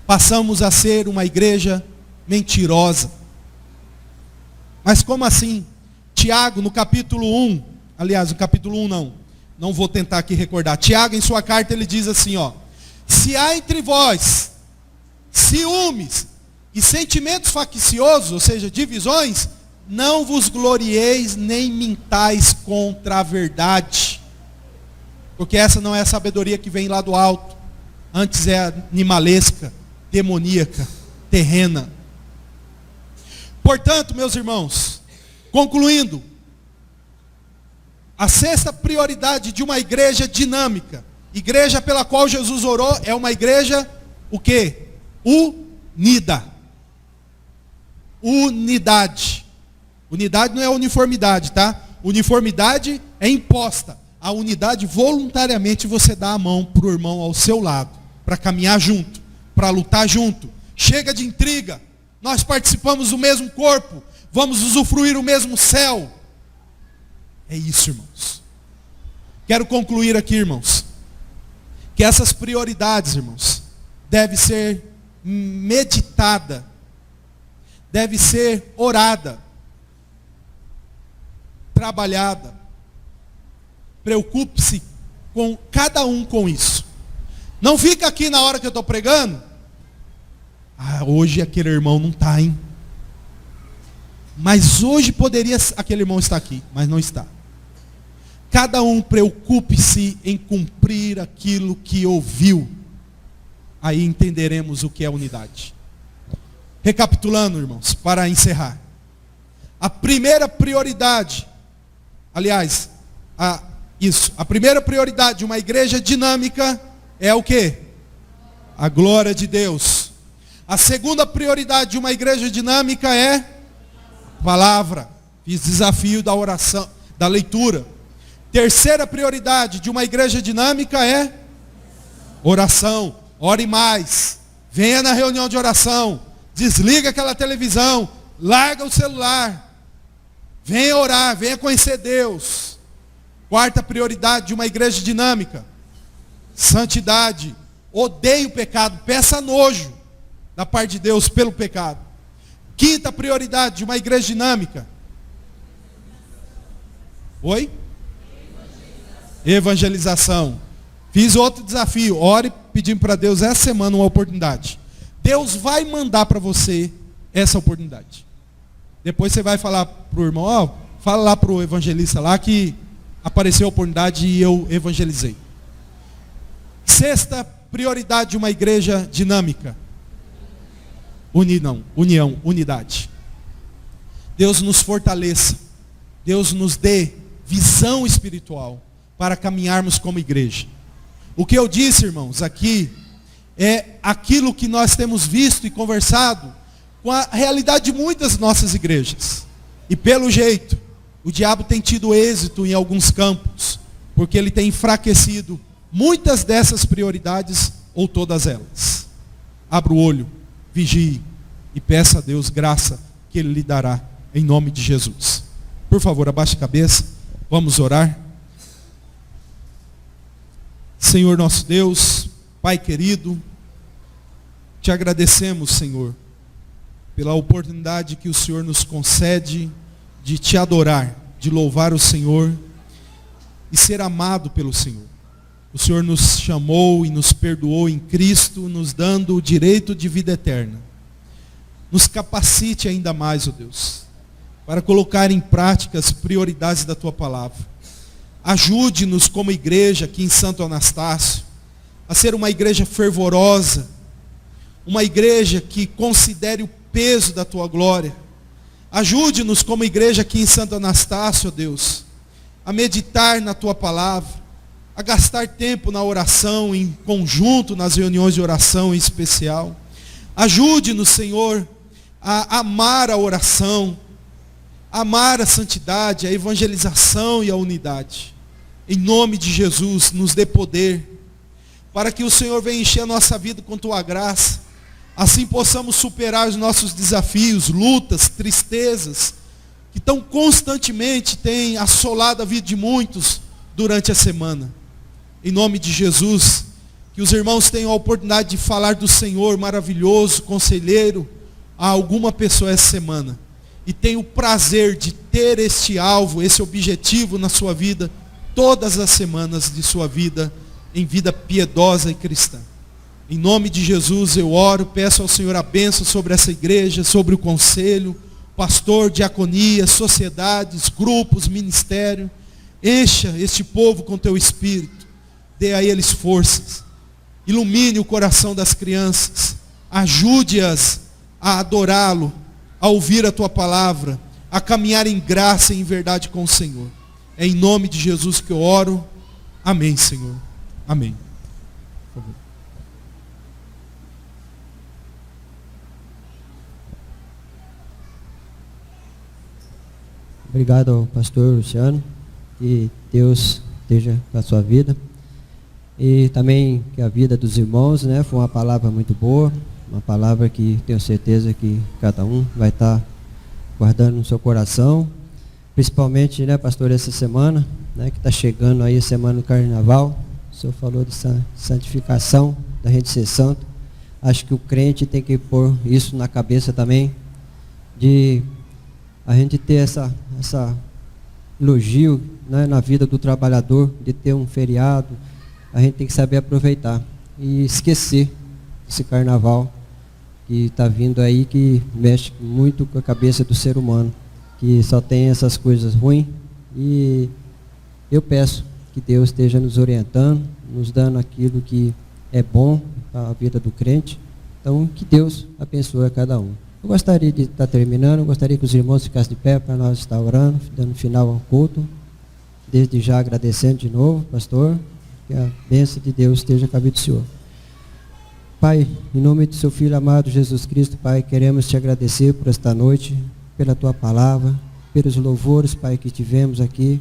Passamos a ser uma igreja mentirosa. Mas como assim? Tiago, no capítulo 1, aliás, o capítulo 1 não vou tentar aqui recordar. Tiago, em sua carta, ele diz assim, ó: se há entre vós ciúmes e sentimentos facciosos, ou seja, divisões, não vos glorieis nem mintais contra a verdade, porque essa não é a sabedoria que vem lá do alto, antes é animalesca, demoníaca, terrena. Portanto, meus irmãos, concluindo, a sexta prioridade de uma igreja dinâmica, igreja pela qual Jesus orou, é uma igreja, o quê? Unida. Unidade. Unidade não é uniformidade, tá? Uniformidade é imposta. A unidade, voluntariamente, você dá a mão para o irmão ao seu lado, para caminhar junto, para lutar junto. Chega de intriga. Nós participamos do mesmo corpo, vamos usufruir o mesmo céu. É isso, irmãos. Quero concluir aqui, irmãos, que essas prioridades, irmãos, deve ser meditada, deve ser orada, trabalhada. Preocupe-se com cada um com isso. Não fica aqui na hora que eu estou pregando: hoje aquele irmão não está, hein? Mas hoje poderia aquele irmão estar aqui, mas não está. Cada um preocupe-se em cumprir aquilo que ouviu. Aí entenderemos o que é unidade. Recapitulando, irmãos, para encerrar. A primeira prioridade, aliás, a primeira prioridade de uma igreja dinâmica é o quê? A glória de Deus. A segunda prioridade de uma igreja dinâmica é a palavra. Fiz desafio da oração, da leitura. Terceira prioridade de uma igreja dinâmica é oração. Ore mais. Venha na reunião de oração. Desliga aquela televisão. Larga o celular. Venha orar, venha conhecer Deus. Quarta prioridade de uma igreja dinâmica: santidade. Odeie o pecado, peça nojo da parte de Deus pelo pecado. Quinta prioridade de uma igreja dinâmica: oi? Evangelização. Fiz outro desafio. Ore pedindo para Deus essa semana uma oportunidade. Deus vai mandar para você essa oportunidade. Depois você vai falar para o irmão: fala lá para o evangelista lá que apareceu a oportunidade e eu evangelizei. Sexta prioridade de uma igreja dinâmica: união, unidade. Deus nos fortaleça. Deus nos dê visão espiritual para caminharmos como igreja. O que eu disse, irmãos, aqui é aquilo que nós temos visto e conversado com a realidade de muitas nossas igrejas. E pelo jeito, o diabo tem tido êxito em alguns campos, porque ele tem enfraquecido muitas dessas prioridades ou todas elas. Abra o olho, vigie e peça a Deus graça que Ele lhe dará, em nome de Jesus. Por favor, abaixe a cabeça, vamos orar. Senhor nosso Deus, Pai querido, te agradecemos, Senhor, pela oportunidade que o Senhor nos concede de te adorar, de louvar o Senhor e ser amado pelo Senhor. O Senhor nos chamou e nos perdoou em Cristo, nos dando o direito de vida eterna. Nos capacite ainda mais, ó Deus, para colocar em prática as prioridades da Tua palavra. Ajude-nos como igreja aqui em Santo Anastácio a ser uma igreja fervorosa, uma igreja que considere o peso da Tua glória. Ajude-nos como igreja aqui em Santo Anastácio, ó Deus, a meditar na Tua palavra, a gastar tempo na oração em conjunto, nas reuniões de oração em especial. Ajude-nos, Senhor, a amar a oração, a amar a santidade, a evangelização e a unidade. Em nome de Jesus, nos dê poder, para que o Senhor venha encher a nossa vida com Tua graça, assim possamos superar os nossos desafios, lutas, tristezas, que tão constantemente têm assolado a vida de muitos durante a semana. Em nome de Jesus, que os irmãos tenham a oportunidade de falar do Senhor maravilhoso, conselheiro, a alguma pessoa essa semana. e tem o prazer de ter este alvo, esse objetivo na sua vida, todas as semanas de sua vida, em vida piedosa e cristã. Em nome de Jesus eu oro, peço ao Senhor a bênção sobre essa igreja, sobre o conselho, pastor, diaconia, sociedades, grupos, ministério. Encha este povo com teu Espírito, dê a eles forças, ilumine o coração das crianças, ajude-as a adorá-lo, a ouvir a tua palavra, a caminhar em graça e em verdade com o Senhor. É em nome de Jesus que eu oro. Amém, Senhor. Amém. Por favor. Obrigado, pastor Luciano, que Deus esteja com a sua vida. E também que a vida dos irmãos, né, foi uma palavra muito boa, uma palavra que tenho certeza que cada um vai estar guardando no seu coração, principalmente, né, pastor, essa semana, né, que está chegando aí a semana do Carnaval. O senhor falou de santificação, da gente ser santo. Acho que o crente tem que pôr isso na cabeça também, de a gente ter essa elogio, né, na vida do trabalhador, de ter um feriado. A gente tem que saber aproveitar e esquecer esse carnaval que está vindo aí, que mexe muito com a cabeça do ser humano, que só tem essas coisas ruins. E eu peço que Deus esteja nos orientando, nos dando aquilo que é bom para a vida do crente. Então, que Deus abençoe a cada um. Eu gostaria de estar terminando, gostaria que os irmãos ficassem de pé para nós estar orando, dando final ao culto. Desde já agradecendo de novo, pastor, que a bênção de Deus esteja com a vida do Senhor. Pai, em nome do seu Filho amado Jesus Cristo, Pai, queremos te agradecer por esta noite, pela tua palavra, pelos louvores, Pai, que tivemos aqui,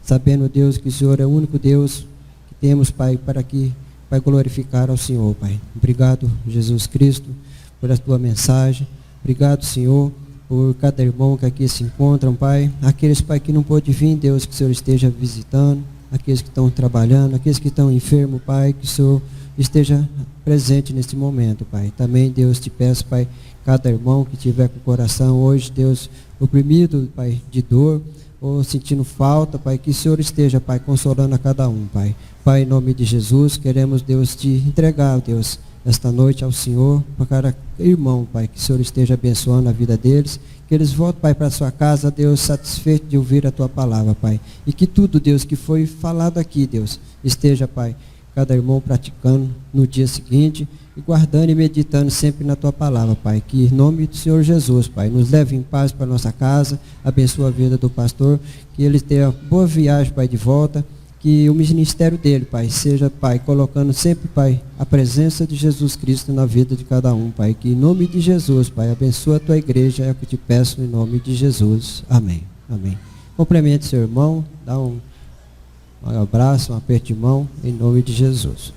sabendo, Deus, que o Senhor é o único Deus que temos, Pai, para glorificar ao Senhor, Pai. Obrigado, Jesus Cristo, por a tua mensagem. Obrigado, Senhor, por cada irmão que aqui se encontram, Pai. Aqueles, Pai, que não pôde vir, Deus, que o Senhor esteja visitando. Aqueles que estão trabalhando, aqueles que estão enfermos, Pai, que o Senhor esteja presente neste momento, Pai. Também, Deus, te peço, Pai, cada irmão que tiver com o coração hoje, Deus, oprimido, Pai, de dor, ou sentindo falta, Pai, que o Senhor esteja, Pai, consolando a cada um, Pai. Pai, em nome de Jesus, queremos, Deus, te entregar, Deus, esta noite ao Senhor, para cada irmão, Pai, que o Senhor esteja abençoando a vida deles, que eles voltem, Pai, para a sua casa, Deus, satisfeito de ouvir a tua palavra, Pai. E que tudo, Deus, que foi falado aqui, Deus, esteja, Pai, cada irmão praticando no dia seguinte e guardando e meditando sempre na tua palavra, Pai. Que em nome do Senhor Jesus, Pai, nos leve em paz para a nossa casa, abençoa a vida do pastor, que ele tenha boa viagem, Pai, de volta. Que o ministério dele, Pai, seja, Pai, colocando sempre, Pai, a presença de Jesus Cristo na vida de cada um, Pai. Que em nome de Jesus, Pai, abençoa a tua igreja, é o que te peço em nome de Jesus. Amém. Amém. Complemente seu irmão, dá um abraço, um aperto de mão, em nome de Jesus.